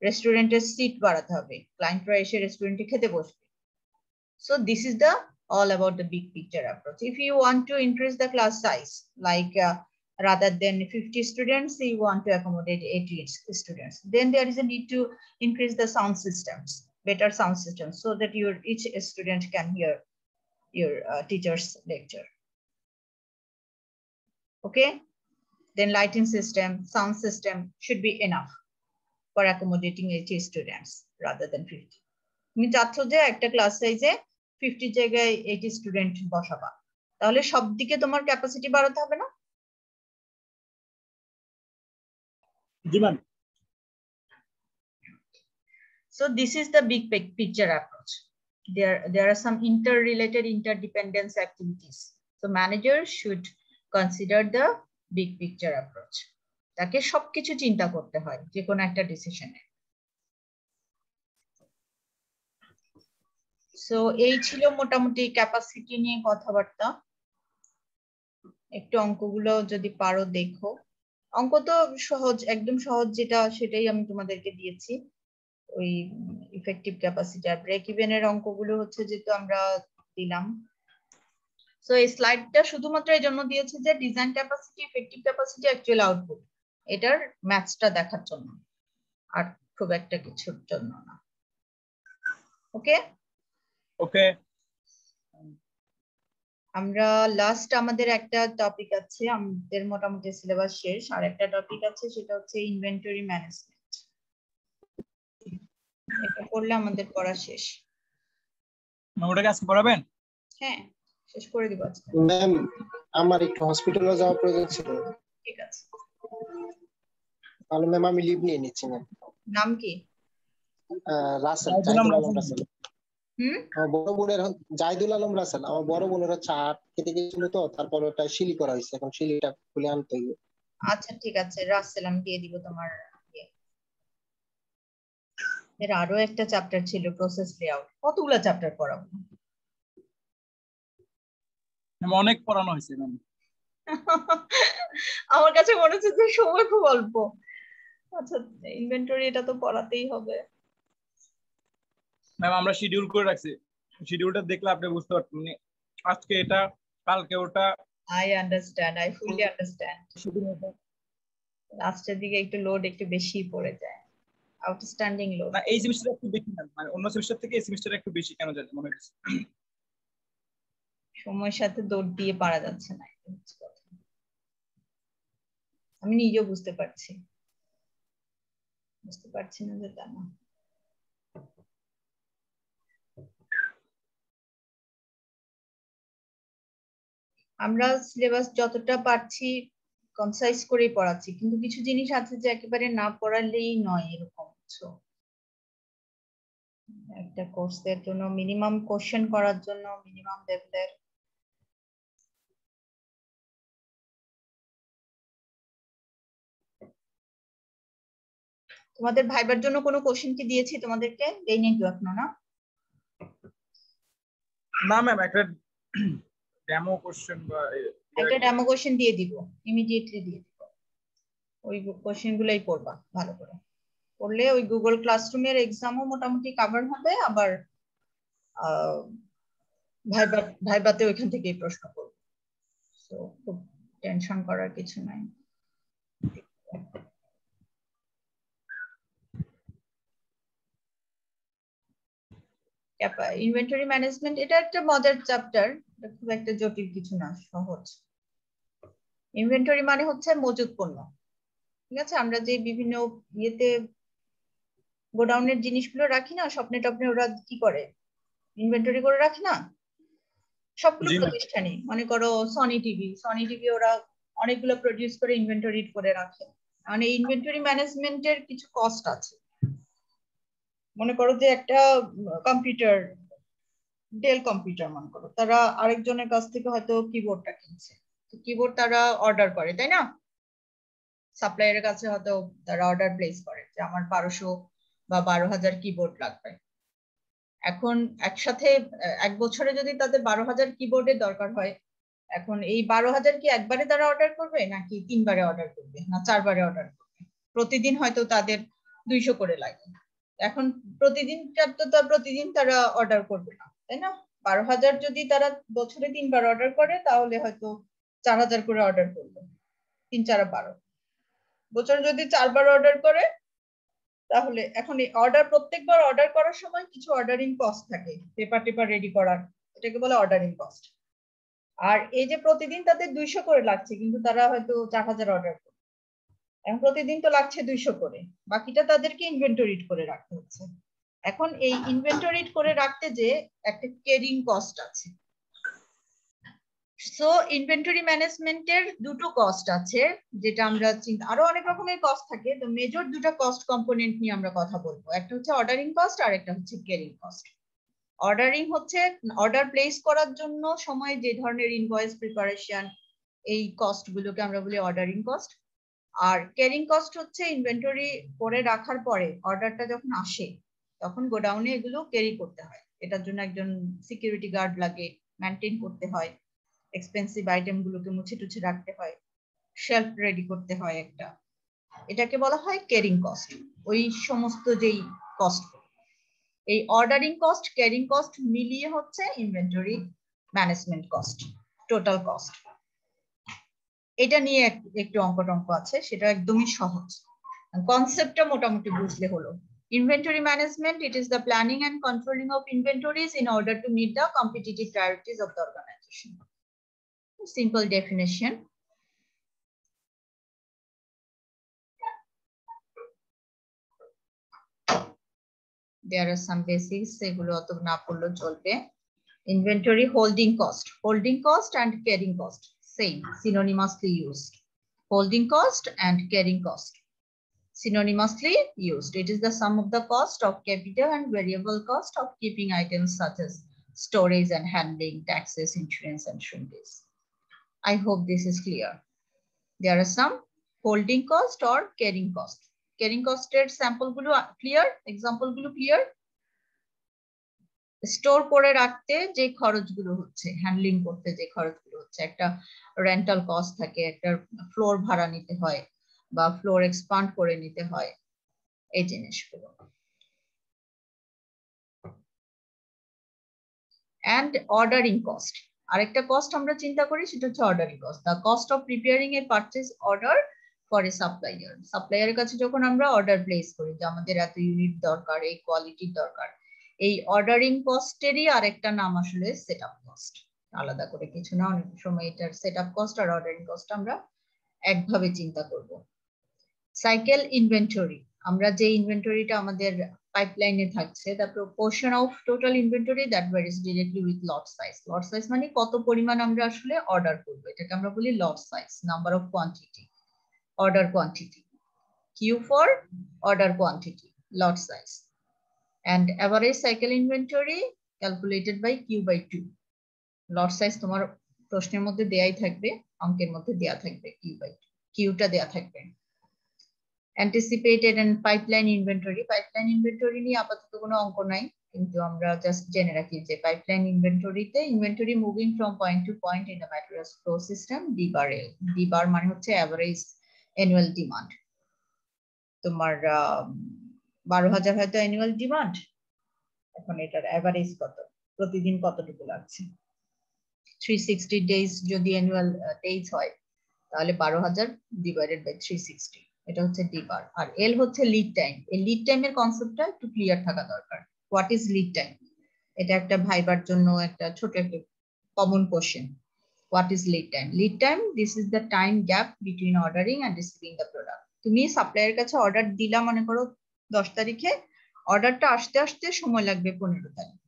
রেস্টুরেন্টের সিট বাড়াতে হবে, ক্লায়েন্টরা এসে রেস্টুরেন্টে খেতে বসবে। So this is the all about the big picture approach. If you want to increase the class size, like rather than 50 students, you want to accommodate 80 students. Then there is a need to increase the sound systems, better sound systems, so that each student can hear your teacher's lecture. Okay, then lighting system, sound system should be enough for accommodating 80 students rather than 50. তুমি চাচ্ছ যে একটা class সাইজে 50 জায়গায় 80 student বসাবা, তাহলে সব দিকে তোমার ক্যাপাসিটি বাড়াতে হবে না? জি ma'am. So this is the big picture approach. There are some interrelated, interdependence activities. So managers should consider the big picture approach. তাকে সবকিছু চিন্তা করতে হয় যে কোনো একটা ডিসিশনে। সো এই ছিল মোটামুটি ক্যাপাসিটি নিয়ে কথাবার্তা। একটু অঙ্কগুলো যদি পারো দেখো। অঙ্ক তো সহজ, একদম সহজ যেটা সেটাই আমি তোমাদেরকে দিয়েছি। ওই ইফেক্টিভ ক্যাপাসিটি আর ব্রেক ইভেনের অঙ্কগুলো হচ্ছে যেহেতু আমরা দিলাম। সো এই স্লাইডটা শুধুমাত্র এই জন্য দিয়েছে যে design capacity, effective capacity, actual output, এটার ম্যাথসটা দেখার জন্য, আর খুব একটা কিছুর জন্য না। ওকে ওকে, আমরা লাস্ট আমাদের একটা টপিক আছে, আমাদের মোটামুটি সিলেবাস শেষ, আর একটা টপিক আছে সেটা হচ্ছে ইনভেন্টরি ম্যানেজমেন্ট। এটা করলে আমাদের পড়া শেষ। ওটাকে আজকে পড়াবেন? হ্যাঁ, শেষ করে দিব আজকে। ম্যাম আমার একটু হসপিটালে যাওয়ার প্রয়োজন ছিল। ঠিক আছে, তাহলে ম্যাম আমি লিভ নিয়ে নিচ্ছি ম্যাম। নাম কি? রাসেল, জাহিদুল আলম রাসেল। আমার বড় বোনের জাহিদুল আলম রাসেল। আমার বড় বোনের হচ্ছে হাট খেতে গেছিল, তো তারপর ওটা শিলি করা হয়েছে, এখন শিলিটা খুলে আনতে হবে। আচ্ছা ঠিক আছে রাসেল, আমি দিয়ে দিব তোমার। এর আরো একটা চ্যাপ্টার ছিল প্রসেস লেআউট। কতগুলো চ্যাপ্টার পড়াবো? অনেক পড়ানো হয়েছে ম্যাম। আমার কাছে মনে হচ্ছে যে সময় খুব অল্প। আচ্ছা ইনভেন্টরি এটা তো পড়াতেই হবে। ম্যাম আমরা শিডিউল করে রাখছি, শিডিউলটা দেখলে আপনি বুঝতে পারবেন, মানে আজকে এটা কালকে ওটা। I understand, I fully understand. লাস্টের দিকে একটু লোড একটু বেশি পড়ে যায়, আউটস্ট্যান্ডিং লোড। না এই সেমিস্টারে একটু বেশি না, মানে অন্য সেমিস্টার থেকে এই সেমিস্টারে একটু বেশি কেন জানি মনে হচ্ছে। সময়ের সাথে দৌড় দিয়ে পারা যাচ্ছে না, আমি নিজেও বুঝতে পারছি না যে তা না। আমরা সিলেবাস যতটা পারছি কনসাইজ করেই পড়াচ্ছি, কিন্তু কিছু জিনিস আছে যে একেবারে না পড়ালেই নয়, এরকম। একটা কোর্সের জন্য মিনিমাম কোশ্চেন করার জন্য মিনিমাম লেভেলের তোমাদের ভাইবার জন্য কোনো কোশ্চেন কি দিয়েছি তোমাদেরকে? দেইনি তো এখনো না? না ম্যাম, একটা ডেমো কোশ্চেন বা একটা ডেমো কোশ্চেন দিয়ে দিব, ইমিডিয়েটলি দিয়ে দিব। ওই কোশ্চেন গুলাই পড়বা ভালো করে, পড়লে ওই গুগল ক্লাসরুমের এক্সামও মোটামুটি কভার হবে। আবার ভাইবাতে ওইখান থেকেই প্রশ্ন করব, সো খুব টেনশন করার কিছু নাই। ইনভেন্টরি ম্যানেজমেন্ট এটা একটা মজার চ্যাপ্টার, খুব একটা জটিল কিছু না, সহজ। ইনভেন্টরি মানে হচ্ছে মজুত পণ্য, ঠিক আছে? আমরা যে বিভিন্ন ইয়েতে গোডাউনের জিনিসগুলো রাখি না, স্বপ্নে টপ্নে ওরা কি করে, ইনভেন্টরি করে রাখে না সবগুলো প্রতিষ্ঠানে। মনে করো সনি টিভি ওরা অনেকগুলো প্রডিউস করে ইনভেন্টরি করে রাখে। মানে ইনভেন্টরি ম্যানেজমেন্টের কিছু কস্ট আছে। মনে করো যে একটা কম্পিউটার, ডেল কম্পিউটার মনে করো, তারা আরেকজনের কাছ থেকে হয়তো কিবোর্ডটা কিনছে, তো কিবোর্ড তারা অর্ডার করে, তাই না? সাপ্লায়ারের কাছে হয়তো তারা অর্ডার প্লেস করে যে আমার 1200 বা 12,000 কিবোর্ড লাগবে। এখন একসাথে এক বছরে যদি তাদের 12,000 কিবোর্ডের দরকার হয়, এখন এই 12,000 কি একবারে তারা অর্ডার করবে, নাকি 3 বারে অর্ডার করবে, না 4 বারে অর্ডার করবে? প্রতিদিন হয়তো তাদের 200 করে লাগে। এখন প্রতিদিন তারা অর্ডার করবে না, তাই না? 12,000 যদি তারা বছরে 3 বার অর্ডার করে, তাহলে হয়তো 4,000 করে অর্ডার করবে। 3 4 12 বছর যদি 4 বার অর্ডার করে তাহলে এখন এই অর্ডার প্রত্যেকবার অর্ডার করার সময় কিছু অর্ডারিং কস্ট থাকে, পেপার রেডি করার, এটাকে বলে অর্ডারিং কস্ট। আর এই যে প্রতিদিন তাদের 200 করে লাগছে, কিন্তু তারা হয়তো 4000 অর্ডার করে, এখন প্রতিদিন তো লাগছে 200 করে, বাকিটা তাদেরকে ইনভেন্টরি করে রাখতে হচ্ছে। এখন এই ইনভেন্টরি করে রাখতে যে একটা ক্যারিং কস্ট আছে। সো ইনভেন্টরি ম্যানেজমেন্টের দুটো কস্ট আছে, যেটা আমরা আরো অনেক রকমের কস্ট থাকে, তো মেজর দুটো কস্ট কম্পোনেন্ট নিয়ে আমরা কথা বলবো। একটা হচ্ছে অর্ডারিং কস্ট আর একটা হচ্ছে ক্যারিং কস্ট। অর্ডারিং হচ্ছে অর্ডার প্লেস করার জন্য সময় যে ধরনের ইনভয়েস প্রিপারেশন, এই কস্ট গুলোকে আমরা বলি অর্ডারিং কস্ট। আর ক্যারিং কস্ট হচ্ছে ইনভেন্টরি করে রাখার পরে অর্ডারটা যখন আসে তখন গোডাউনে এগুলো ক্যারি করতে হয়, এটার জন্য একজন সিকিউরিটি গার্ড লাগে, মেনটেন করতে হয়, এক্সপেন্সিভ আইটেম গুলোকে মুছে টুছে রাখতে হয়, শেলফ রেডি করতে হয় একটা, এটাকে বলা হয় ক্যারিং কস্ট। ওই সমস্ত যেই কস্ট, এই অর্ডারিং কস্ট ক্যারিং কস্ট মিলিয়ে হচ্ছে inventory management cost, total cost. এটা নিয়ে একটু অঙ্ক আছে, সেটা একদমই সহজ, কনসেপ্টটা মোটামুটি বুঝলে হলো। Inventory management, it is the planning and controlling of inventories in order to meet the competitive priorities of the organization. Simple definition. There are some basics, সেগুলো অত না পড়লেও চলবে। Inventory holding cost and carrying cost, same, synonymously used. Holding cost and carrying cost, synonymously used. It is the sum of the cost of capital and variable cost of keeping items such as storage and handling, taxes, insurance, and shrinkage. I hope this is clear. There are some holding cost or carrying cost. Carrying cost sample গুলো clear, example গুলো clear. Store করে রাখতে যে খরচগুলো হচ্ছে, handling করতে যে খরচগুলো হচ্ছে, একটা রেন্টাল কস্ট থাকে, একটা ফ্লোর ভাড়া নিতে হয় বা ফ্লোর এক্সপান্ড করে নিতে হয়, এই জিনিসগুলো। and ordering cost, আরেকটা কস্ট আমরা চিন্তা করি, সেটা হচ্ছে ordering cost, the cost of preparing a purchase order for a supplier. সাপ্লায়ারের কাছে যখন আমরা অর্ডার প্লেস করি যে আমাদের এত ইউনিট দরকার, এই কোয়ালিটির দরকার, এই অর্ডারিং কস্টেরই আরেকটা নাম আসলে সেটআপ কস্ট, আলাদা করে কিছু না। অনেক সময় এটার সেটআপ কস্ট আর অর্ডারিং কস্ট আমরা একভাবে চিন্তা করব। সাইকেল ইনভেন্টরি, আমরা যে ইনভেন্টরিটা আমাদের পাইপলাইনে থাকছে, the proportion of total inventory that varies directly with lot size. Lot size মানে কত পরিমাণ আমরা আসলে অর্ডার করব, এটাকে আমরা বলি lot size, number of quantity, order quantity. Q for order quantity, lot size. And average cycle inventory calculated by Q by 2. Lot size তোমার প্রশ্নের মধ্যে দেয়াই থাকবে, অঙ্কের মধ্যে দেয়া থাকবে Q by 2, Qটা দেয়া থাকবে। Anticipated and pipeline inventory, pipeline inventory নিয়ে আপাতত কোনো অঙ্ক নাই, কিন্তু আমরা জাস্ট জেনে রাখি যে পাইপলাইন ইনভেন্টরিতে inventory moving from point to point in the materials flow system, D bar L, D bar মানে হচ্ছে অ্যাভারেজ অ্যানুয়াল ডিমান্ড। তোমার 12,000 হয়তো অ্যানুয়াল ডিমান্ড, এখন এটার অ্যাভারেজ কত, প্রতিদিন কতটুকু লাগছে, 360 ডেজ যদি অ্যানুয়াল ডেজ হয় তাহলে 12,000 ডিভাইডেড বাই 360, এটা হচ্ছে ডি বার। আর এল হচ্ছে লিড টাইম। এই লিড টাইমের কনসেপ্টটা একটু ক্লিয়ার থাকা দরকার। হোয়াট ইজ লিড টাইম, এটা একটা ভাইবার জন্য একটা ছোট একটা common question. What is lead time? Lead time, this is the time gap between ordering and receiving the product. তুমি সাপ্লায়ারের কাছে অর্ডার দিলা মনে করো 10 তারিখে, অর্ডারটা আসতে আসতে সময় লাগবে 15 তারিখ,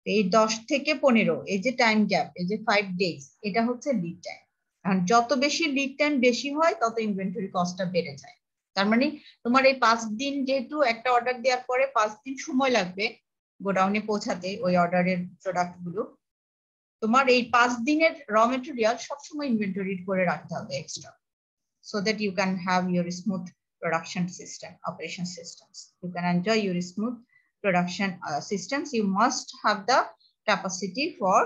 এই 10 থেকে 15 এই যে টাইম গ্যাপ, এই যে 5 ডেজ, এটা হচ্ছে লিড টাইম। আর যত বেশি লিড টাইম বেশি হয় তত ইনভেন্টরি কস্টটা বেড়ে যায়। তার মানে তোমার এই 5 দিন, যেহেতু একটা অর্ডার দেওয়ার পরে 5 দিন সময় লাগবে গোডাউনে পৌঁছাতে ওই অর্ডারের প্রোডাক্ট গুলো, তোমার এই 5 দিনের র মেটেরিয়াল সবসময় ইনভেন্টরি করে রাখতে হবে extra, so that you can have your smooth production system, operation systems. You can enjoy your smooth production systems. You must have the capacity for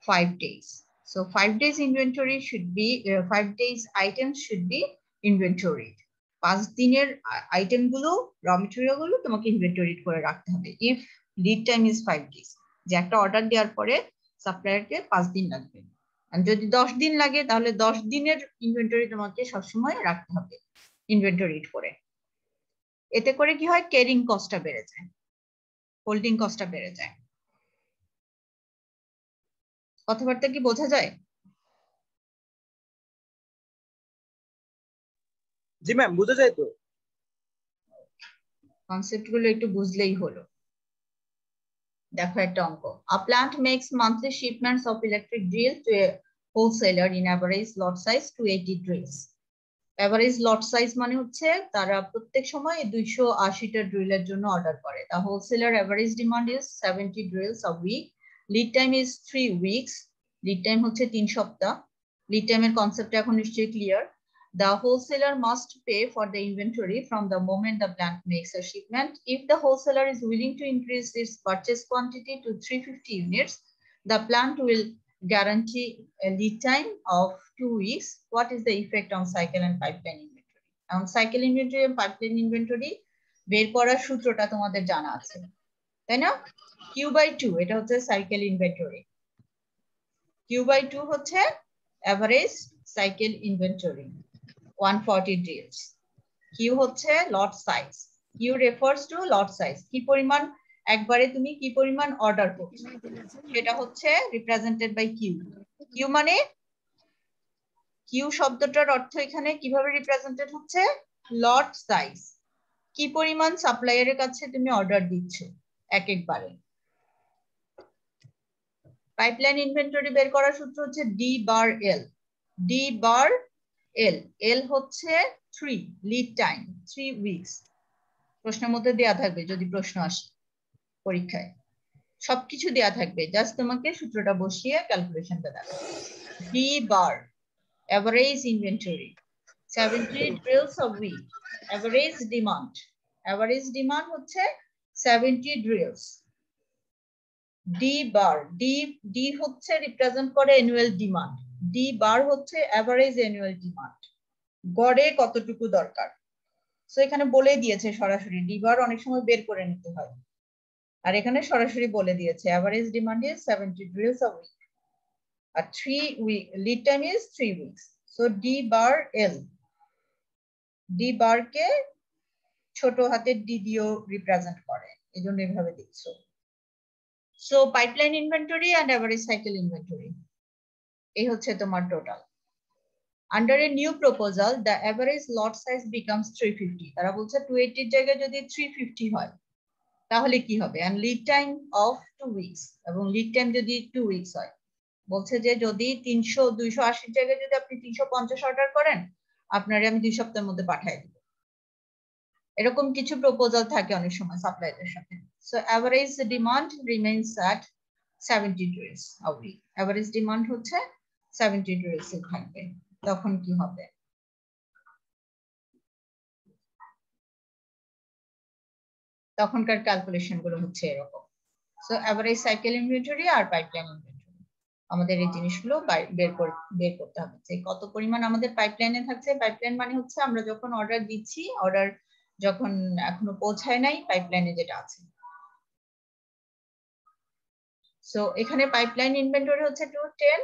5 days. So 5 days inventory should be 5 days items should be inventoried. 5 দিনের item গুলো, র material গুলো তোমাকে inventory করে রাখতে হবে। if lead time is 5 days, যে একটা অর্ডার দেওয়ার পরে সাপ্লায়ারকে 5 দিন লাগবে, আর যদি 10 দিন লাগে তাহলে 10 দিনের ইনভেন্টরি তোমাকে সবসময় রাখতে হবে ইনভেন্টরি করে। এতে করে কি হয়, ক্যারিং কস্টটা বেড়ে যায়, হোল্ডিং কস্টটা বেড়ে যায়। কথাবার্তা কি বোঝা যায়? জি ম্যাম, বুঝা যায় তো। কনসেপ্ট গুলো একটু বুঝলেই হলো। দেখো একটা অঙ্ক, a plant makes monthly shipments of electric drill to a wholesaler in average lot size 280 drills. Average lot size মানে হচ্ছে তারা প্রত্যেক সময় 280টা ড্রিলের জন্য অর্ডার করে। The wholesaler average demand is 70 drills a week. Lead time is 3 weeks. Lead time হচ্ছে 3 সপ্তাহ। Lead time এর কনসেপ্ট এখন নিশ্চয়ই clear. The wholesaler must pay for the inventory from the moment the plant makes a shipment. If the wholesaler is willing to increase its purchase quantity to 350 units, the plant will guarantee a lead time of 2 weeks. What is the effect on cycle and pipeline inventory? On cycle inventory and pipeline inventory বের করার সূত্রটা তোমাদের জানা আছে, তাই না? Q/2 এটা হচ্ছে cycle inventory, Q/2 হচ্ছে average cycle inventory 140 drills. Q হচ্ছে lot size, Q refers to lot size, কি পরিমাণ একবারে তুমি কি পরিমাণ অর্ডার করছো সেটা হচ্ছে রিপ্রেজেন্টেড বাই Q. Q মানে Q শব্দটার অর্থ এখানে কিভাবে রিপ্রেজেন্টেড হচ্ছে, লট সাইজ, কি পরিমাণ সাপ্লায়ারের কাছে তুমি অর্ডার দিচ্ছ এক একবারে। পাইপলাইন ইনভেন্টরি বের করার সূত্র হচ্ছে D/L, D/L, L হচ্ছে 3, লিড টাইম 3 উইকস। প্রশ্নের মধ্যে দেয়া থাকবে যদি প্রশ্ন আসে পরীক্ষায়, সবকিছু দেয়া থাকবে, জাস্ট তোমাকে সূত্রটা বসিয়ে ক্যালকুলেশনটা দেখো। D/, average inventory 70 drills a week, average demand হচ্ছে 70 drills. D/, D হচ্ছে রিপ্রেজেন্ট করে অ্যানুয়াল ডিমান্ড, D/, হচ্ছে এভারেজ অ্যানুয়াল ডিমান্ড, গড়ে কতটুকু দরকার। সো এখানে বলে দিয়েছে সরাসরি, D/, অনেক সময় বের করে নিতে হয়, আর এখানে সরাসরি বলে দিয়েছে average demand is 70 drills a week আর 3 week lead time is 3 weeks. So D/L, D/ কে ছোট হাতের D দিয়েও রিপ্রেজেন্ট করে, এজন্য এভাবে দেখছো। So pipeline inventory and average cycle inventory এই হচ্ছে তোমার total. Under a new proposal the average lot size becomes 350, তারা বলছে 280 এর জায়গায় যদি 350 হয় তাহলে কি হবে, and lead time of 2 weeks, এবং লিড টাইম যদি 2 উইকস হয়, বলছে যে যদি 280 এর জায়গায় যদি আপনি 350 অর্ডার করেন আপনারে আমি 2 সপ্তাহের মধ্যে পাঠিয়ে দেব। এরকম কিছু প্রপোজাল থাকে অনেক সময় সাপ্লায়ারের সাথে। So average demand remains at 70 drills a week, average demand হচ্ছে 70 drills এ থাকবে, তখন কি হবে, তখনকার ক্যালকুলেশন গুলো হচ্ছে এরকম। সো এভারেজ সাইকেল ইনভেন্টরি আর পাইপলাইন ইনভেন্টরি আমাদের এই জিনিসগুলো বের করতে হবে, যে কত পরিমাণ আমাদের পাইপলাইনে থাকছে। পাইপলাইন মানে হচ্ছে আমরা যখন অর্ডার দিচ্ছি, অর্ডার যখন এখনো পৌঁছায় নাই, পাইপলাইনে যেটা আছে। সো এখানে পাইপলাইন ইনভেন্টরি হচ্ছে 210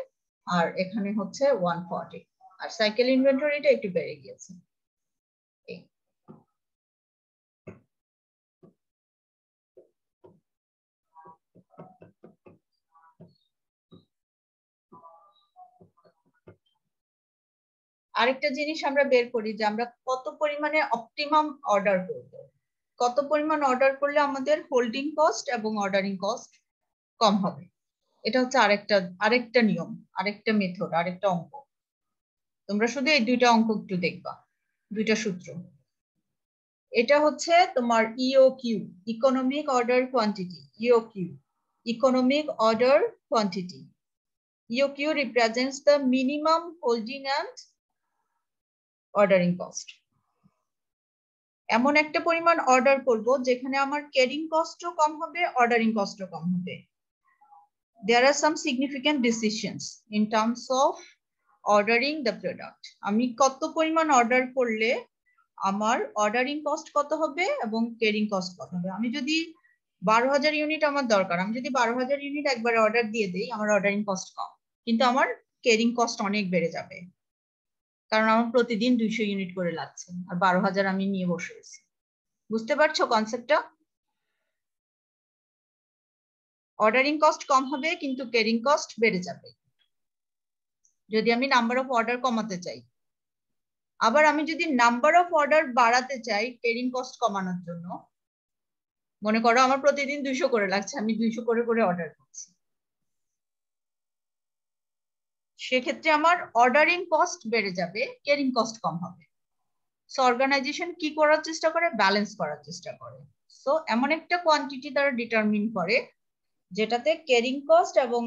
আর এখানে হচ্ছে 140, আর সাইকেল ইনভেন্টরিটা একটু বেড়ে গিয়েছে। আরেকটা জিনিস আমরা বের করি যে আমরা কত পরিমাণে অপটিমাম অর্ডার করব, কত পরিমাণ অর্ডার করলে আমাদের হোল্ডিং কস্ট এবং অর্ডারিং কস্ট কম হবে। এটা হচ্ছে আরেকটা নিয়ম, আরেকটা মেথড, আরেকটা অঙ্ক। তোমরা শুধু এই দুইটা অঙ্ক একটু দেখবা, দুইটা সূত্র। এটা হচ্ছে তোমার EOQ, economic order quantity, EOQ, economic order quantity. EOQ represents the minimum holding and ordering cost. এমন একটা পরিমাণ অর্ডার করব যেখানে আমার ক্যারিং কস্টও কম হবে, অর্ডারিং কস্টও কম হবে। There are some significant decisions in terms of ordering the product. আমি কত পরিমাণ অর্ডার করলে আমার অর্ডারিং কস্ট কত হবে এবং ক্যারিং কস্ট কত হবে। আমি যদি 12,000 ইউনিট আমার দরকার, আমি যদি 12,000 ইউনিট একবারে অর্ডার দিয়ে দেই, আমার অর্ডারিং কস্ট কম, কিন্তু আমার ক্যারিং কস্ট অনেক বেড়ে যাবে, কারণ আমার প্রতিদিন 200 ইউনিট করে লাগছে আর 12,000 আমি নিয়ে বসে আছি। বুঝতে পারছো কনসেপ্টটা? অর্ডারিং কস্ট কম হবে কিন্তু ক্যারিং কস্ট বেড়ে যাবে যদি আমি নাম্বার অফ অর্ডার কমাতে চাই। আবার আমি যদি নাম্বার অফ অর্ডার বাড়াতে চাই ক্যারিং কস্ট কমানোর জন্য, মনে করো আমার প্রতিদিন 200 করে লাগছে, আমি 200 করে করে অর্ডার করছি, সেক্ষেত্রে আমার অর্ডারিং কস্ট বেড়ে যাবে, ক্যারিং কস্ট কম হবে। সো অর্গানাইজেশন কি করার চেষ্টা করে? ব্যালেন্স করার চেষ্টা করে। সো এমন একটা কোয়ান্টিটি তারা ডিটারমিন করে যেটাতে ক্যারিং কস্ট এবং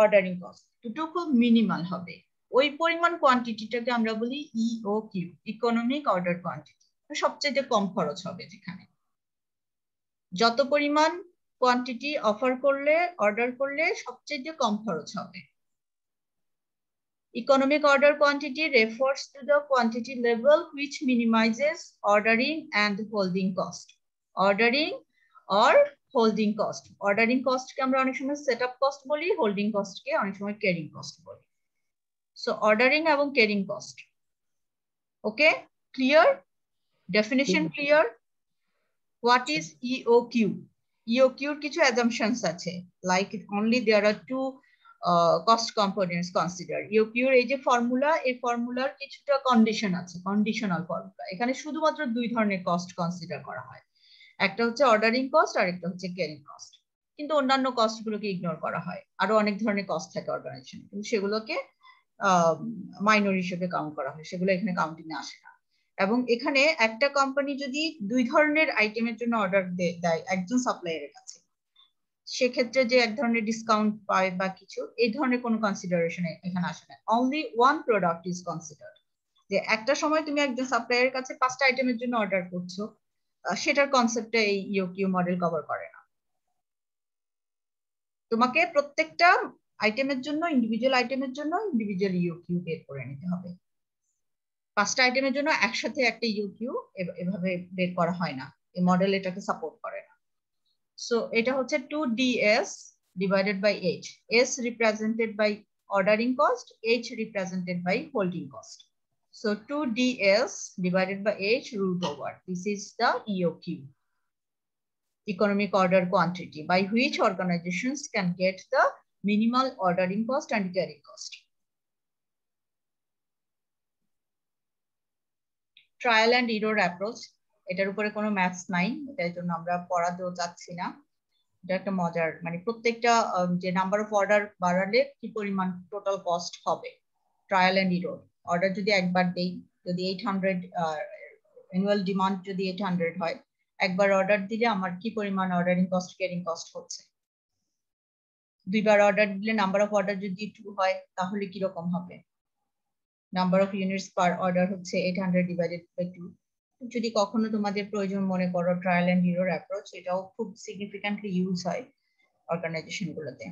অর্ডারিং কস্ট দুটো খুব মিনিমাল হবে। ওই পরিমাণ কোয়ান্টিটিটাকে আমরা বলি ইওকিউ, ইকোনমিক অর্ডার কোয়ান্টিটি। সবচেয়ে কম খরচ হবে, যেখানে যত পরিমাণ কোয়ান্টিটি অফার করলে, অর্ডার করলে সবচেয়ে কম খরচ হবে। Economic order quantity refers to the quantity level which minimizes ordering and holding cost. Ordering or holding cost. Ordering cost কে আমরা অনেক সময় setup cost বলি, holding cost কে অনেক সময় carrying cost বলি। So ordering এবং carrying cost. Okay, clear? Definition clear? What is EOQ? EOQ এর কিছু assumptions আছে, like only there are two cost components considered. EOQ এর এই যে ফর্মুলা, এই ফর্মুলার কিছুটা কন্ডিশন আছে, কন্ডিশনাল ফর্মুলা। এখানে শুধুমাত্র দুই ধরনের কস্ট কনসিডার করা হয়, একটা হচ্ছে অর্ডারিং কস্ট আর একটা হচ্ছে ক্যারিং কস্ট। কিন্তু অন্যান্য কস্ট গুলোকে ইগনোর করা হয়, আরো অনেক ধরনের কস্ট থাকে অর্গানাইজেশন, কিন্তু সেগুলোকে মাইনর হিসেবে কাউন্ট করা হয়, সেগুলো এখানে কাউন্টিং এ আসে না। এবং এখানে একটা কোম্পানি যদি দুই ধরনের আইটেমের জন্য অর্ডার দেয় একজন সাপ্লায়ারের কাছে, সেক্ষেত্রে যে এক ধরনের ডিসকাউন্ট পায় বা কিছু, এই ধরনের কোনো কনসিডারেশন এখানে আসে না। Only one product is considered. যে একটা সময় তুমি একজন সাপ্লায়ারের কাছে 5টা আইটেমের জন্য অর্ডার করছো, সেটার কনসেপ্টটা এই ইওকিউ মডেল কভার করে না। তোমাকে প্রত্যেকটা আইটেমের জন্য, ইন্ডিভিজুয়াল আইটেমের জন্য ইন্ডিভিজুয়াল ইওকিউ বের করে নিতে হবে। 5টা আইটেমের জন্য একসাথে একটা ইওকিউ এভাবে বের করা হয় না, এই মডেল এটাকে সাপোর্ট করে না। সো এটা হচ্ছে 2DS divided by H. S represented by ordering cost, H represented by holding cost. So 2DS divided by H root over. This is the EOQ, economic order quantity, by which organizations can get the minimal ordering cost and carrying cost. Trial and error approach. এটার উপরে কোনো maths নাই, এটার জন্য আমরা পড়াতেও যাচ্ছি না। এটা একটা মজার, মানে প্রত্যেকটা যে নাম্বার অফ অর্ডার বাড়ালে কি পরিমাণ টোটাল কস্ট হবে। ট্রায়াল এন্ড এরর, অর্ডার যদি একবার দেই, যদি 800 অ্যানুয়াল ডিমান্ড যদি 800 হয়, একবার অর্ডার দিলে আমার কি পরিমাণ অর্ডারিং কস্ট, ক্যারিং কস্ট হচ্ছে। দুইবার অর্ডার দিলে নাম্বার অফ অর্ডার যদি 2 হয় তাহলে কি রকম হবে। Number of units per order হচ্ছে 800 ডিভাইডেড বাই 2। যদি কখনো তোমাদের প্রয়োজন মনে করো ট্রায়াল এন্ড এরর অ্যাপ্রোচ, এটাও খুব সিগনিফিক্যান্টলি ইউজ হয় অর্গানাইজেশন গুলোতে।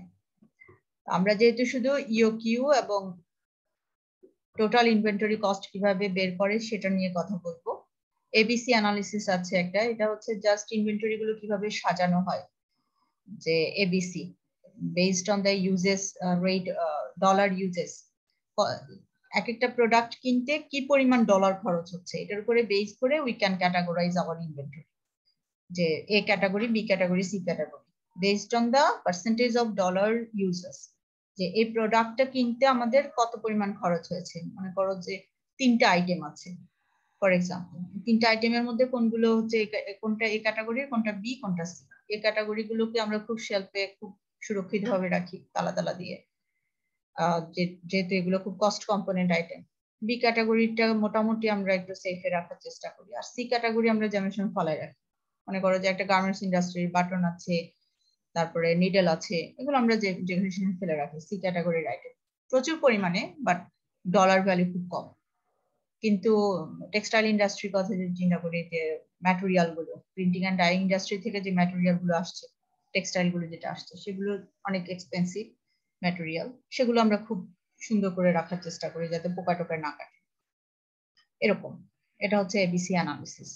আমরা যেহেতু শুধু ইওকিউ এবং টোটাল ইনভেন্টরি কস্ট কিভাবে বের করে সেটা নিয়ে কথা বলবো। এবিসি অ্যানালিসিস আছে একটা, এটা হচ্ছে জাস্ট ইনভেন্টরি গুলো কিভাবে সাজানো হয়, যে ABC based on the uses rate, dollar uses, এক একটা প্রোডাক্ট কিনতে কি পরিমাণ ডলার খরচ হচ্ছে, এটার উপরে বেস করে we can categorise our inventory, যে A category, B category, C category, based on the percentage of dollar usages, যে এই প্রোডাক্টটা কিনতে আমাদের কত পরিমাণ খরচ হয়েছে। মনে করো যে 3টা আইটেম আছে, ফর এক্সাম্পল 3টা আইটেমের মধ্যে কোনগুলো হচ্ছে, কোনটা এ ক্যাটাগরির, কোনটা বি, কোনটা সি। এই ক্যাটাগরি গুলোকে আমরা খুব শেলফে খুব সুরক্ষিত ভাবে রাখি তালা তালা দিয়ে, যেহেতু এগুলো খুব কস্ট কম্পোনেন্ট আইটেম। বি ক্যাটাগরিটা মোটামুটি আমরা একটু সেফে রাখার চেষ্টা করি, আর সি ক্যাটাগরি আমরা যেমন ফলাই রাখি। মনে করো যে একটা গার্মেন্টস ইন্ডাস্ট্রির বাটন আছে, তারপরে নিডল আছে, এগুলো আমরা যে ফেলে রাখি, সি ক্যাটাগরির আইটেম প্রচুর পরিমাণে, বাট ডলার ভ্যালু খুব কম। কিন্তু টেক্সটাইল ইন্ডাস্ট্রির কথা যদি চিন্তা করি, যে ম্যাটেরিয়াল গুলো, প্রিন্টিং এন্ড ডাইং ইন্ডাস্ট্রি থেকে যে ম্যাটেরিয়াল গুলো আসছে, টেক্সটাইল গুলো যেটা আসছে, সেগুলো অনেক এক্সপেন্সিভ ম্যাটেরিয়াল, সেগুলো আমরা খুব সুন্দর করে রাখার চেষ্টা করি যাতে পোকা টোকা না কাটে, এরকম। এটা হচ্ছে এবিসি অ্যানালিসিস।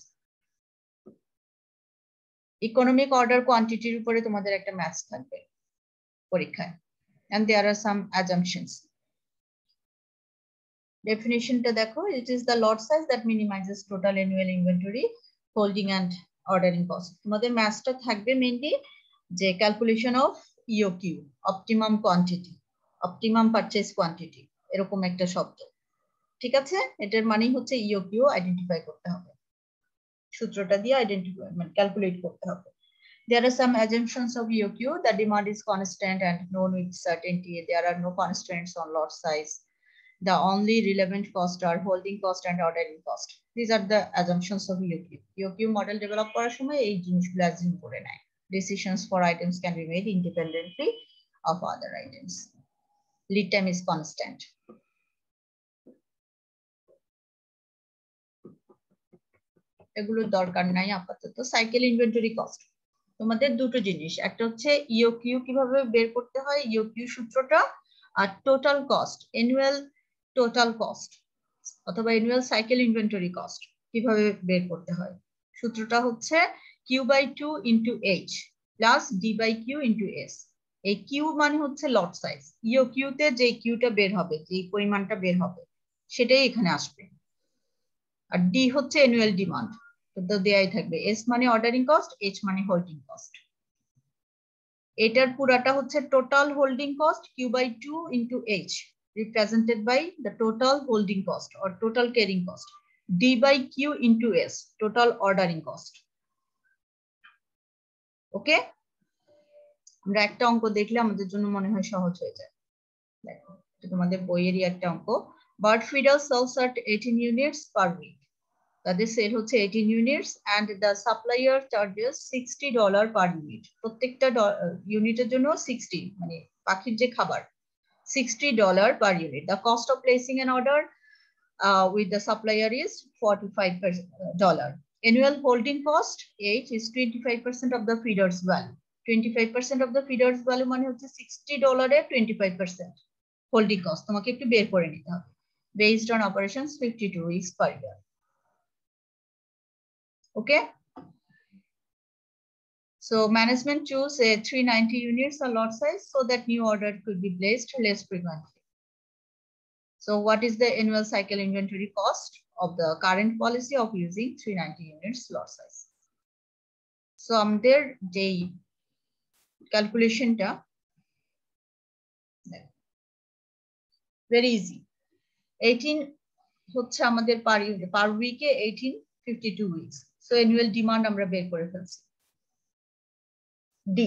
ইকোনমিক অর্ডার কোয়ান্টিটির উপরে তোমাদের একটা ম্যাথস থাকবে পরীক্ষায়, and there are some assumptions. ডেফিনিশনটা দেখো, it is the lot size that minimizes total annual inventory holding and ordering cost. তোমাদের ম্যাথসটা থাকবে মেইনলি যে calculation of EOQ, optimum quantity, optimum purchase quantity, এরকম একটা শব্দ। ঠিক আছে, এটার মানেই হচ্ছে EOQ আইডেন্টিফাই করতে হবে, সূত্রটা দিয়ে আইডেন্টিফাই মানে ক্যালকুলেট করতে হবে। There are some assumptions of EOQ. The demand is constant and known with certainty. There are no constraints on lot size. The only relevant costs are holding cost and ordering cost. These are the assumptions of EOQ. EOQ model develop করার সময় এই জিনিসগুলো assume করে নেয়। Decisions for items can be made independently of other items. Lead time is constant. এগুলোর দরকার নাই আপাতত। সাইকেল ইনভেন্টরি কস্ট, তোমাদের দুটো জিনিস, একটা হচ্ছে EOQ কিভাবে বের করতে হয়, EOQ সূত্রটা, আর total cost, annual total cost অথবা অ্যানুয়াল সাইকেল ইনভেন্টরি কস্ট কিভাবে বের করতে হয়। সূত্রটা হচ্ছে Q/2 × H plus D/Q × S। এই Q মানে হচ্ছে লট সাইজ, EOQ তে যে কিউটা বের হবে, যে পরিমাণটা বের হবে সেটাই এখানে আসবে। আর D হচ্ছে অ্যানুয়াল ডিমান্ড, তো দেয়াই থাকবে। S মানে অর্ডারিং কস্ট, H মানে হোল্ডিং কস্ট। এটার পুরাটা হচ্ছে total holding cost Q/2 × H represented by the total holding cost or total carrying cost, D/Q × S total ordering cost. ওকে, আমরা একটা অঙ্ক দেখলে আমাদের জন্য মনে হয় সহজ হয়ে যায়। দেখো, তোমাদের বইয়েরই একটা অঙ্ক। Bird feeder sells at 18 units per week. তাদের সেল হচ্ছে 18 units and the supplier charges $60 per unit. প্রত্যেকটা ইউনিটের জন্য 60, মানে পাখির যে খাবার, $60 per unit. The cost of placing an order with the supplier is $45. Annual holding cost H is 25% of the feeder's value. 25% of the feeder's value মানে হচ্ছে $60 এর 25% holding cost তোমাকে একটু বের করে নিতে হবে, based on operations 52 weeks per year. Okay, so management choose a 390 units or lot size so that new order could be placed less frequently. So what is the annual cycle inventory cost of the current policy of using 390 units lot size? So আমাদের যেই ক্যালকুলেশনটা very easy, 18 হচ্ছে আমাদের পার উইকে 18 52 weeks. So annual demand আমরা বের করে ফেলছি। D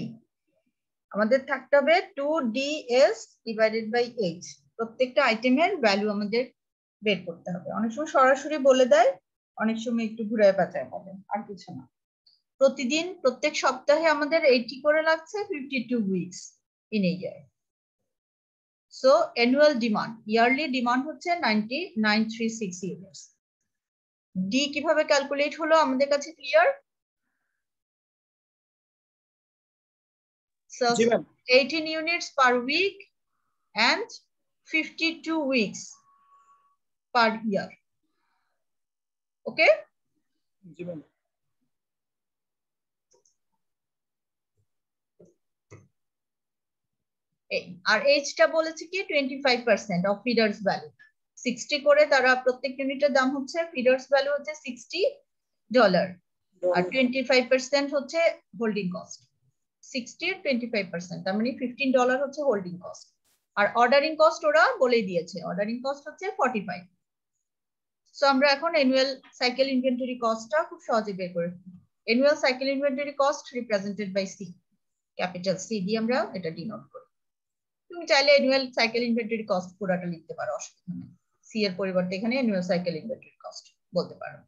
আমাদের থাকতে হবে 2DS divided by H, প্রত্যেকটা আইটেমের ভ্যালু আমাদের বের করতে হবে। অনেক সময় সরাসরি বলে দেয়, অনেক সময় একটু ঘুরায় পেঁচায় বলে, আর কিছু না। প্রতিদিন প্রত্যেক সপ্তাহে আমাদের 80 করে লাগছে 52 weeks in a year. So annual demand, yearly demand হচ্ছে 936 units. D কিভাবে ক্যালকুলেট হলো আমাদের কাছে clear? So 18 units per week and 52 weeks per year. Okay? G ma'am. আর H-টা বলেছে কি 25% of feeders value, 60 করে তারা প্রত্যেক ইউনিটের দাম হচ্ছে, feeders value হচ্ছে $60 আর 25% হচ্ছে হোল্ডিং কস্ট। 60 এর 25%, তার মানে $15 হচ্ছে হোল্ডিং কস্ট। আর অর্ডারিং কস্ট ওরা বলেই দিয়েছে, অর্ডারিং কস্ট হচ্ছে 45। সো আমরা এখন অ্যানুয়াল সাইকেল ইনভেন্টরি কস্টটা খুব সহজে বের করে ফেলি। Annual cycle inventory cost represented by C, capital C দিয়ে আমরা এটা ডিনোট করি। তুমি চাইলে অ্যানুয়াল সাইকেল ইনভেন্টরি কস্ট পুরোটা লিখতে পারো, অসুবিধা নেই। C এর পরিবর্তে এখানে অ্যানুয়াল সাইকেল ইনভেন্টরি কস্ট বলতে পারো।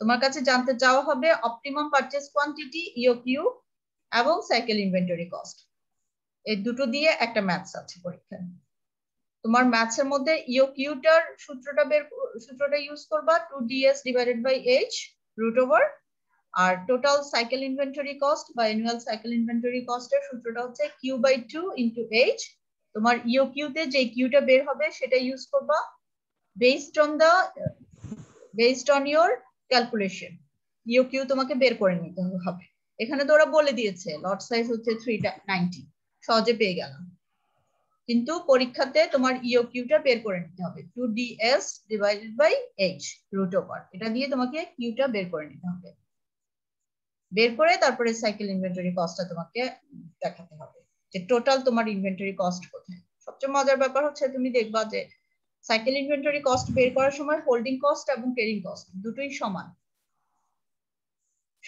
তোমার কাছে জানতে চাওয়া হবে অপটিমাম পারচেজ কোয়ান্টিটি EOQ এবং সাইকেল ইনভেন্টরি কস্ট, এই দুটো দিয়ে একটা ম্যাথস আছে পরীক্ষায়। তোমার ম্যাথসের মধ্যে EOQ-টার সূত্রটা ইউজ করবা 2DS divided by H root over, আর টোটাল সাইকেল ইনভেন্টরি কস্ট বা অ্যানুয়াল সাইকেল ইনভেন্টরি কস্টের সূত্রটা হচ্ছে Q/2 × H। তোমার EOQ তে যে কিউটা বের হবে সেটা ইউজ করবা based on your calculation. EOQ তোমাকে বের করে নিতে হবে। এখানে তো ওরা বলে দিয়েছে লট সাইজ হচ্ছে 390, সহজে পেয়ে গেলাম। কিন্তু পরীক্ষাতে তোমার ইওকিউটা বের করে নিতে হবে 2ds divided by h root over, এটা দিয়ে তোমাকে কিউটা বের করে নিতে হবে। বের করে তারপরে সাইকেল ইনভেন্টরি কস্টটা তোমাকে দেখাতে হবে যে টোটাল তোমার ইনভেন্টরি কস্ট কোথায়। সবচেয়ে মজার ব্যাপার হচ্ছে তুমি দেখবা যে সাইকেল ইনভেন্টরি কস্ট বের করার সময় হোল্ডিং কস্ট এবং ক্যারিং কস্ট দুটোই সমান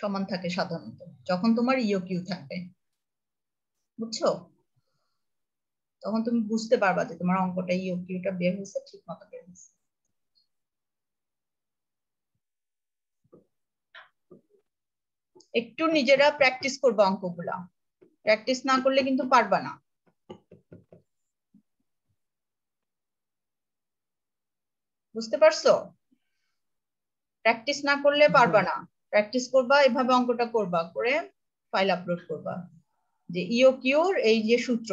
সমান থাকে সাধারণত যখন তোমার ইওকিউ থাকবে, বুঝছো? তখন তুমি বুঝতে পারবা যে তোমার অঙ্কটা ইওকিউটা বের হয়েছে ঠিক মতো বের হয়েছে। একটু নিজেরা প্র্যাকটিস করবে অঙ্কগুলা, প্র্যাকটিস না করলে কিন্তু পারবা না। বুঝতে পারছো? প্র্যাকটিস না করলে পারবা না, প্র্যাকটিস করবা, এভাবে অঙ্কটা করবা, করে ফাইল আপলোড করবা। যে ইওকিউর এই যে সূত্র,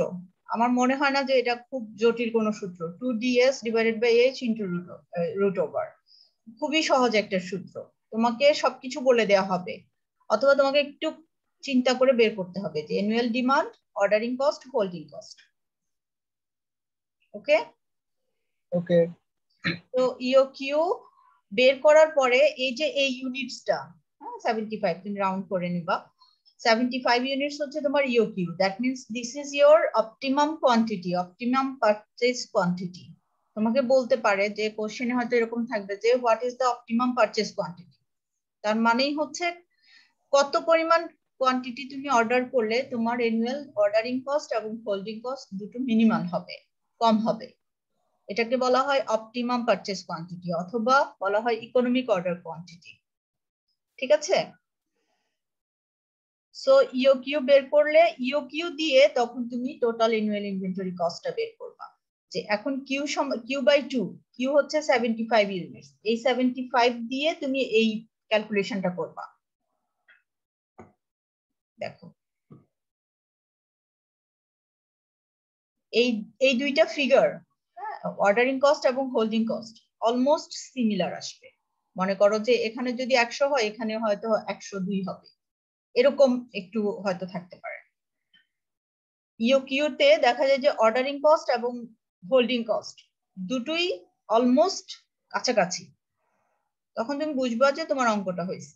আমার মনে হয় না যে এটা খুব জটিল কোনো সূত্র, 2ds divided by h into root over, খুবই সহজ একটা সূত্র। তোমাকে সবকিছু বলে দেওয়া হবে, অথবা তোমাকে একটু চিন্তা করে বের করতে হবে যে annual demand, ordering cost, holding cost. Okay okay. তো ইওকিউ বের করার পরে এই যে এই ইউনিটসটা 75 তুমি রাউন্ড করে নিবা, 75 ইউনিটস হচ্ছে তোমার EOQ, that means this is your optimum quantity, optimum purchase quantity. তোমাকে বলতে পারে যে কোশ্চেনে হয়তো এরকম থাকবে যে what is the optimum purchase quantity, তার মানেই হচ্ছে কত পরিমাণ কোয়ান্টিটি তুমি অর্ডার করলে তোমার অ্যানুয়াল অর্ডারিং কস্ট এবং হোল্ডিং কস্ট দুটো মিনিমাম হবে, কম হবে। এটাকে বলা হয় অপটিমাম পারচেজ কোয়ান্টিটি অথবা বলা হয় ইকোনমিক অর্ডার কোয়ান্টিটি। ঠিক আছে? সো ইওকিউ বের করলে ইওকিউ দিয়ে তখন তুমি টোটাল অ্যানুয়াল ইনভেন্টরি কস্টটা বের করবা। যে এখন কিউ বাই 2, কিউ হচ্ছে 75 ইউনিটস, এই 75 দিয়ে তুমি এই ক্যালকুলেশনটা করবা। দেখো এই দুইটা ফিগার, অর্ডারিং কস্ট এবং হোল্ডিং কস্ট অলমোস্ট সিমিলার আসবে। মনে করো যে এখানে যদি 100 হয় এখানে হয়তো 102 হবে, এরকম একটু হয়তো থাকতে পারে। ইওকিউ তে দেখা যায় যে অর্ডারিং কস্ট এবং হোল্ডিং কস্ট দুটোই অলমোস্ট কাছাকাছি, তখন তুমি বুঝবা যে তোমার অঙ্কটা হয়েছে।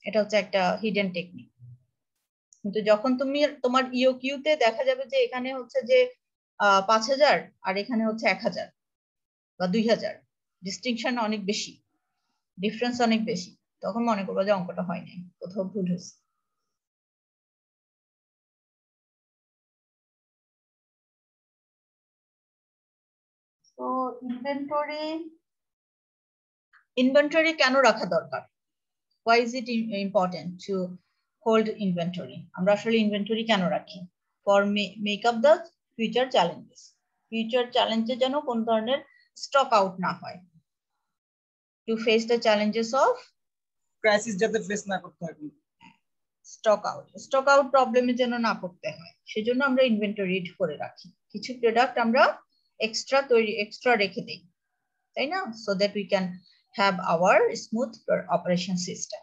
এটা হচ্ছে একটা হিডেন টেকনিক। কিন্তু যখন তুমি তোমার ইওকিউ তে দেখা যাবে যে এখানে হচ্ছে যে 5000 আর এখানে হচ্ছে 1000 বা 2000, ডিস্টিংশন অনেক বেশি, ডিফারেন্স অনেক বেশি, তখন মনে করবো যে অঙ্কটা হয়নি, কোথাও ভুল হয়েছে। তো ইনভেন্টরি কেন রাখা দরকার? Why is it important to hold inventory? আমরা আসলে ইনভেন্টরি কেন রাখি? For make up the future challenges. Future challenge যেন কোন ধরনের স্টক আউট না হয়। To face the challenges of crisis যাতে ফেস না করতে হয়, স্টক আউট প্রবলেমে যেন না পড়তে হয়, সেজন্য আমরা ইনভেন্টরি করে রাখি। কিছু প্রোডাক্ট আমরা এক্সট্রা রেখে দেই, তাই না? So that we can have our smooth operation system.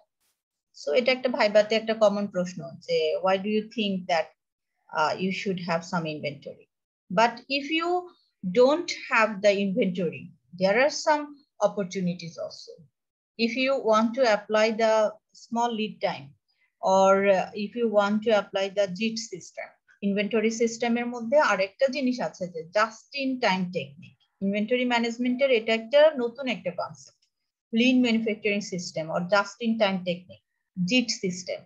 So এটা একটা ভাইবাতে একটা কমন প্রশ্ন যে why do you think that you should have some inventory? But if you don't have the inventory, there are some opportunities also. If you want to apply the small lead time, or if you want to apply the JIT system, inventory system এর মধ্যে আরেকটা জিনিস আছে যে just in time technique. Inventory management এর এটা একটা নতুন একটা concept, lean manufacturing system or just in time technique, JIT system,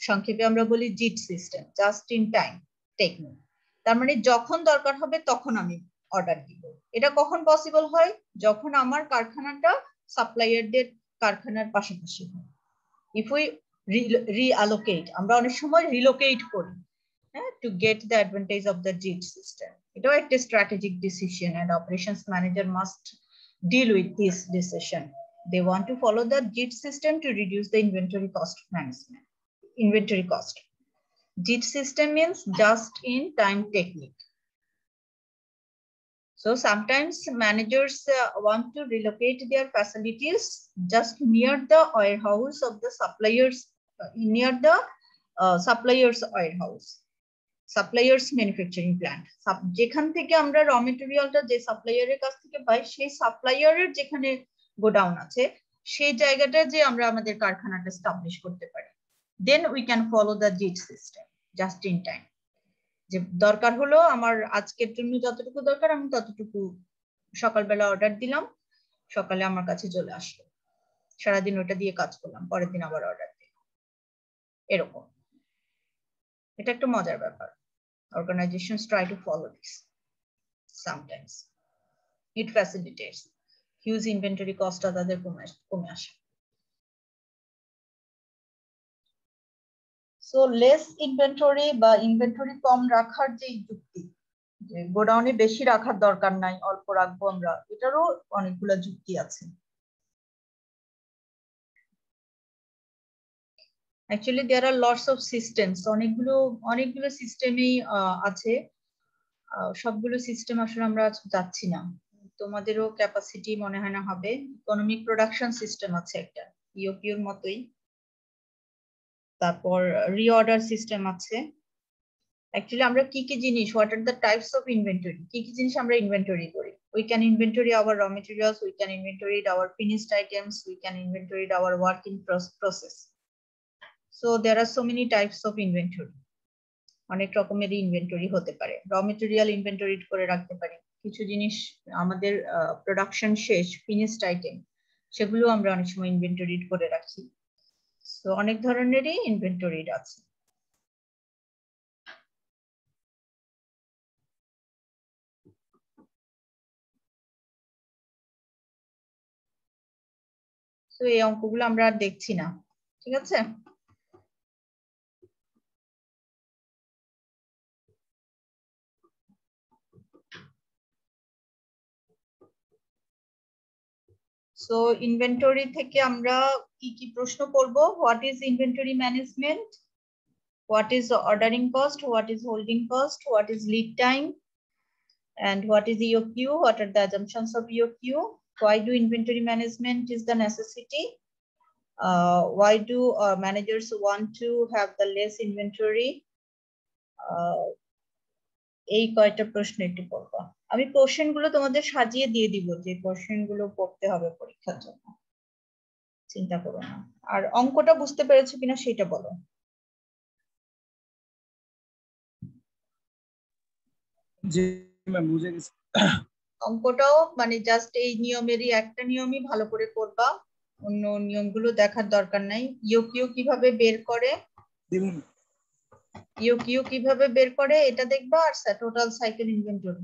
সংক্ষেপে আমরা বলি JIT system, just in time technique। তার মানে যখন দরকার হবে তখন আমি অর্ডার দিব। এটা কখন পসিবল হয়? যখন আমার কারখানাটা সাপ্লায়ারদের কারখানার পাশাপাশি হয়। If we reallocate, আমরা অনেক সময় রিলোকেট করি to get the advantage of the JIT system. এটাও একটা strategic decision and operations manager must deal with this decision. They want to follow the JIT system to reduce the inventory cost management. Inventory cost. JIT system means just in time technique. So sometimes managers want to relocate their facilities just near the warehouse of the suppliers, near the suppliers warehouse. Suppliers manufacturing plant, যেখান থেকে আমরা র মেটেরিয়ালটা যে সাপ্লায়ারের কাছ থেকে পাই সেই সাপ্লায়ারের যেখানে godown আছে সেই জায়গাটা যে আমরা আমাদের কারখানাটা এস্টাবলিশ করতে পারি। Then we can follow the JIT system just in time. যে দরকার হলো আমার আজকের জন্য যতটুকু দরকার আমি ততটুকু সকালবেলা অর্ডার দিলাম, সকালে আমার কাছে চলে আসলো, সারাদিন ওটা দিয়ে কাজ করলাম, পরের দিন আবার অর্ডার দিলাম, এরকম। এটা একটা মজার ব্যাপার। Organizations try to follow this. Sometimes it facilitates huge inventory cost তাদের কমে আসে। So less inventory বা ইনভেন্টরি কম রাখার যে যুক্তি, যে গোডাউনে বেশি রাখার দরকার নাই, অল্প রাখবো আমরা, এটারও অনেকগুলো যুক্তি আছে। Actually there are lots of systems, অনেকগুলো সিস্টেমই আছে। সবগুলো সিস্টেম আসলে আমরা যাচ্ছি না, তোমাদেরও ক্যাপাসিটি মনে হয় না হবে। ইকোনমিক প্রোডাকশন সিস্টেম আছে একটা ইওকিউর মতোই, তারপর রিঅর্ডার সিস্টেম আছে। অ্যাকচুয়ালি আমরা কি কি জিনিস, what are the types of inventory, কি কি জিনিস আমরা ইনভেন্টরি করি? We can inventory our raw materials, we can inventory our finished items, we can inventory our work in process. So there are so many types of inventory, অনেক রকমের inventory হতে পারে। র মেটেরিয়াল ইনভেন্টরি করে রাখতে পারি, কিছু জিনিস আমাদের প্রোডাকশন শেষ ফিনিশড আইটেম সেগুলো আমরা অনেক সময় ইনভেন্টরি করে রাখি। সো অনেক ধরনেরই ইনভেন্টরি আছে। তো এই অঙ্কগুলো আমরা আর দেখছি না, ঠিক আছে? সো ইনভেন্টরি থেকে আমরা কি কি প্রশ্ন করব? What is inventory management, what is ordering cost, what is holding cost, what is lead time, and what is EOQ, what are the assumptions of EOQ, why do inventory management is the necessity, why do managers want to have the less inventory, এই কয়টা প্রশ্ন একটু পড়বা। আমি question গুলো তোমাদের সাজিয়ে দিয়ে দিব, যে কোশ্চেন গুলো পড়তে হবে পরীক্ষার জন্য, চিন্তা করো না। আর অঙ্কটা বুঝতে পেরেছো কিনা সেটা বলো। জি ম্যাম বুঝে গেছি। অঙ্কটাও মানে জাস্ট এই নিয়মেরই একটা নিয়মই ভালো করে করবা, অন্য নিয়মগুলো দেখার দরকার নাই। ইওকিউ কিভাবে বের করে, ইওকিউ কিভাবে বের করে এটা দেখবা, আর টোটাল সাইকেল ইনভেন্টরি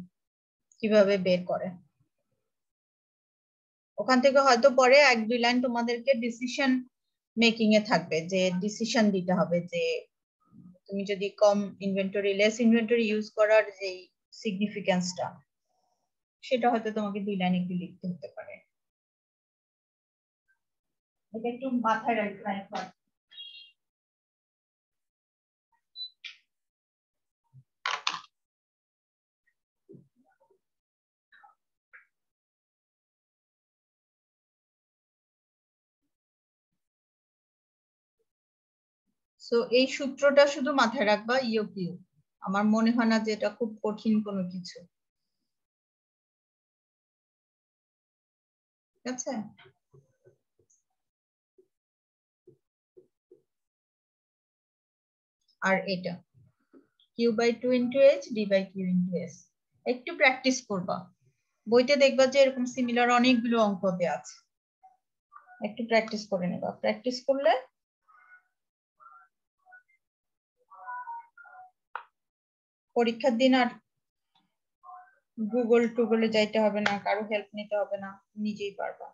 কিভাবে বের করে। ওখান থেকে হয়তো পরে এক দুই লাইন তোমাদেরকে ডিসিশন মেকিং এ থাকবে, যে ডিসিশন দিতে হবে যে তুমি যদি কম ইনভেন্টরি লেস ইনভেন্টরি ইউজ করার যে সিগনিফিকেন্সটা, সেটা হয়তো তোমাকে দুই লাইন একটু লিখতে হতে পারে। এটা একটু মাথায় রাখবা। সো এই সূত্রটা শুধু মাথায় রাখবা, ইওকিউ। আমার মনে হয় না যে এটা খুব কঠিন কোনো কিছু, ঠিক আছে? আর এটা Q/2 × H, D/Q × S, একটু প্র্যাকটিস করবা। বইতে দেখবা যে এরকম সিমিলার অনেকগুলো অঙ্ক দেয়া আছে, একটু প্র্যাকটিস করে নেবা। প্র্যাকটিস করলে পরীক্ষার দিন আর গুগলে যাইতে হবে না, কারো হেল্প নিতে হবে না, নিজেই পারবা।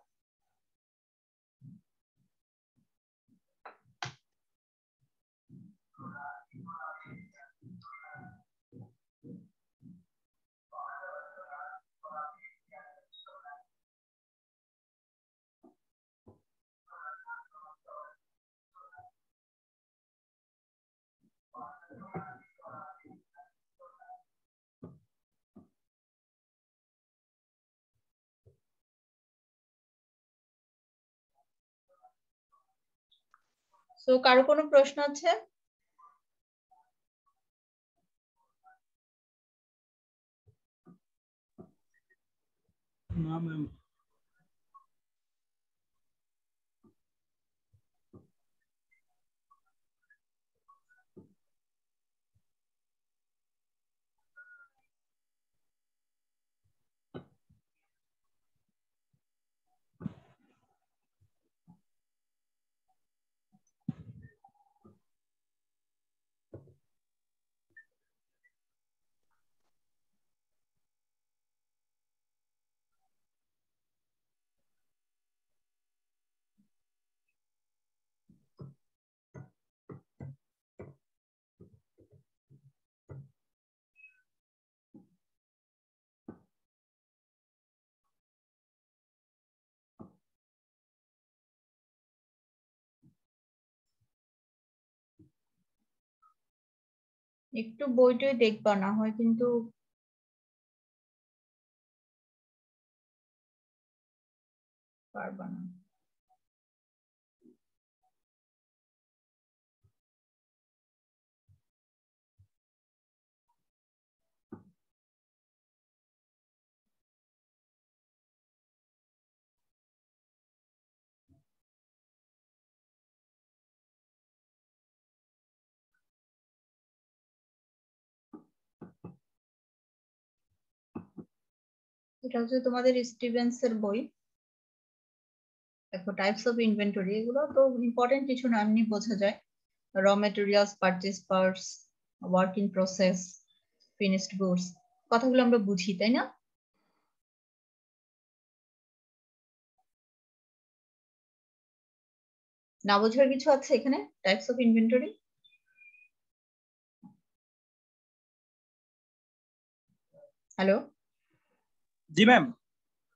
সো কারো কোনো প্রশ্ন আছে? না ম্যাম। একটু বইটই দেখবা, না হয় কিন্তু পারবা না। এটা হচ্ছে তোমাদের স্টিভেন্স এর বই। দেখো টাইপস অফ ইনভেন্টরি, এগুলো তো ইম্পর্টেন্ট কিছু না, এমনি বোঝা যায়। Raw materials, purchase parts, work in process, finished goods, কথাগুলো আমরা বুঝি, তাই না? না বোঝার কিছু আছে এখানে? Types of inventory, hello? G ma'am.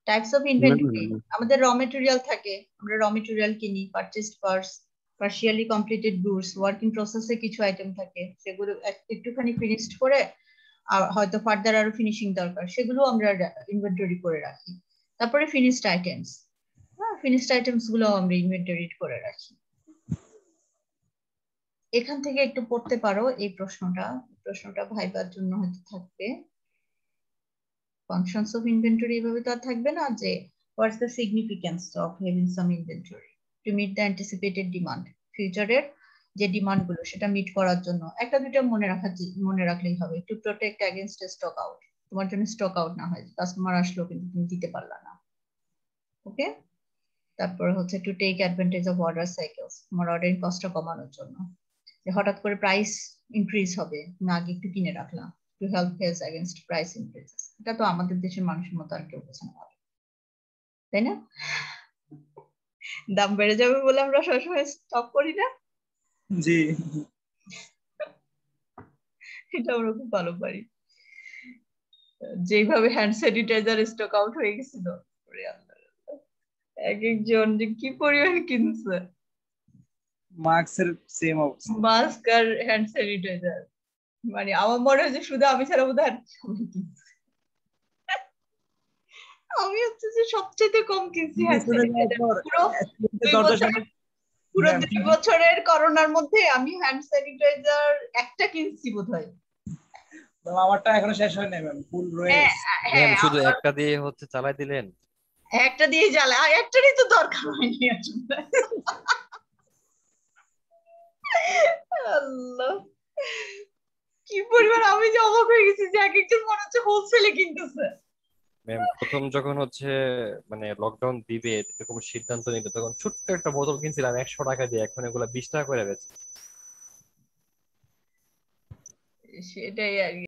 Types of inventory, আমাদের র মেটেরিয়াল থাকে, আমরা র মেটেরিয়াল কিনি, purchased parts, partially completed goods, work in প্রসেসে কিছু আইটেম থাকে, সেগুলো একটুখানি ফিনিশড করে আর হয়তো ফার্দার আরো ফিনিশিং দরকার, সেগুলো আমরা ইনভেন্টরি করে রাখি। তারপরে ফিনিশড আইটেমস, হ্যাঁ ফিনিশড আইটেমস গুলো আমরা ইনভেন্টরি করে রাখি। এখান থেকে একটু পড়তে পারো এই প্রশ্নটা ভাইবার জন্য হয়তো থাকবে। Functions of inventory এভাবে তো আর থাকবে না যে what's the significance of having some inventory to meet the anticipated demand, ফিউচারের যে ডিমান্ড গুলো সেটা মিট করার জন্য একটা দুটো মনে রাখলেই হবে। To protect against stock out, তোমার জন্য স্টক আউট না হয়, কাস্টমার আসলো কিন্তু তুমি দিতে পারলা না, ওকে। তারপর হচ্ছে to take advantage of order cycles, তোমার অর্ডারিং কস্টটা কমানোর জন্য, যে হঠাৎ করে প্রাইস ইনক্রিজ হবে, তুমি আগে একটু কিনে রাখলাম। To help hedge against price increases, এটা তো আমাদের দেশের মানুষের মতো আর কেউ বোঝে না, তাই না? দাম বেড়ে যাবে বলে আমরা সবসময় স্টক করি না, জি এটা আমরা খুব ভালো পারি। যেভাবে হ্যান্ড স্যানিটাইজার স্টক আউট হয়ে গেছিল, এক একজন যে কি পরিমাণ কিনছে মার্কসের সেম অবস্থা। মাস্ক আর হ্যান্ড স্যানিটাইজার, মানে আমার মনে হয় যে শুধু আমি ছাড়া বোধ হয় সবাই কিনছে। আমি হচ্ছে যে সবচেয়ে কম কিনছি হ্যান্ড স্যানিটাইজার পুরো 2 বছরের করোনার মধ্যে আমি হ্যান্ড স্যানিটাইজার একটা কিনছি বোধহয়। আমারটা এখনো শেষ হয় নাই ম্যাম, ফুল রয়েছে। ম্যাম শুধু একটা দিয়ে হচ্ছে চালাই দিলেন? একটা দিয়ে জ্বালা, একটারই তো দরকার হয়নি আসলে। আল্লাহ, কি পরিমাণ আমি যে অবাক হয়ে গেছি যে এক একজন মনে হচ্ছে হোলসেলে কিনতেছে। ম্যাম প্রথম যখন হচ্ছে মানে লকডাউন দিবে এরকম সিদ্ধান্ত নিবে তখন ছোট্ট একটা বোতল কিনছিলাম 100 টাকা দিয়ে, এখন এগুলা 20 টাকা করে বেচে। সেটাই আর কি।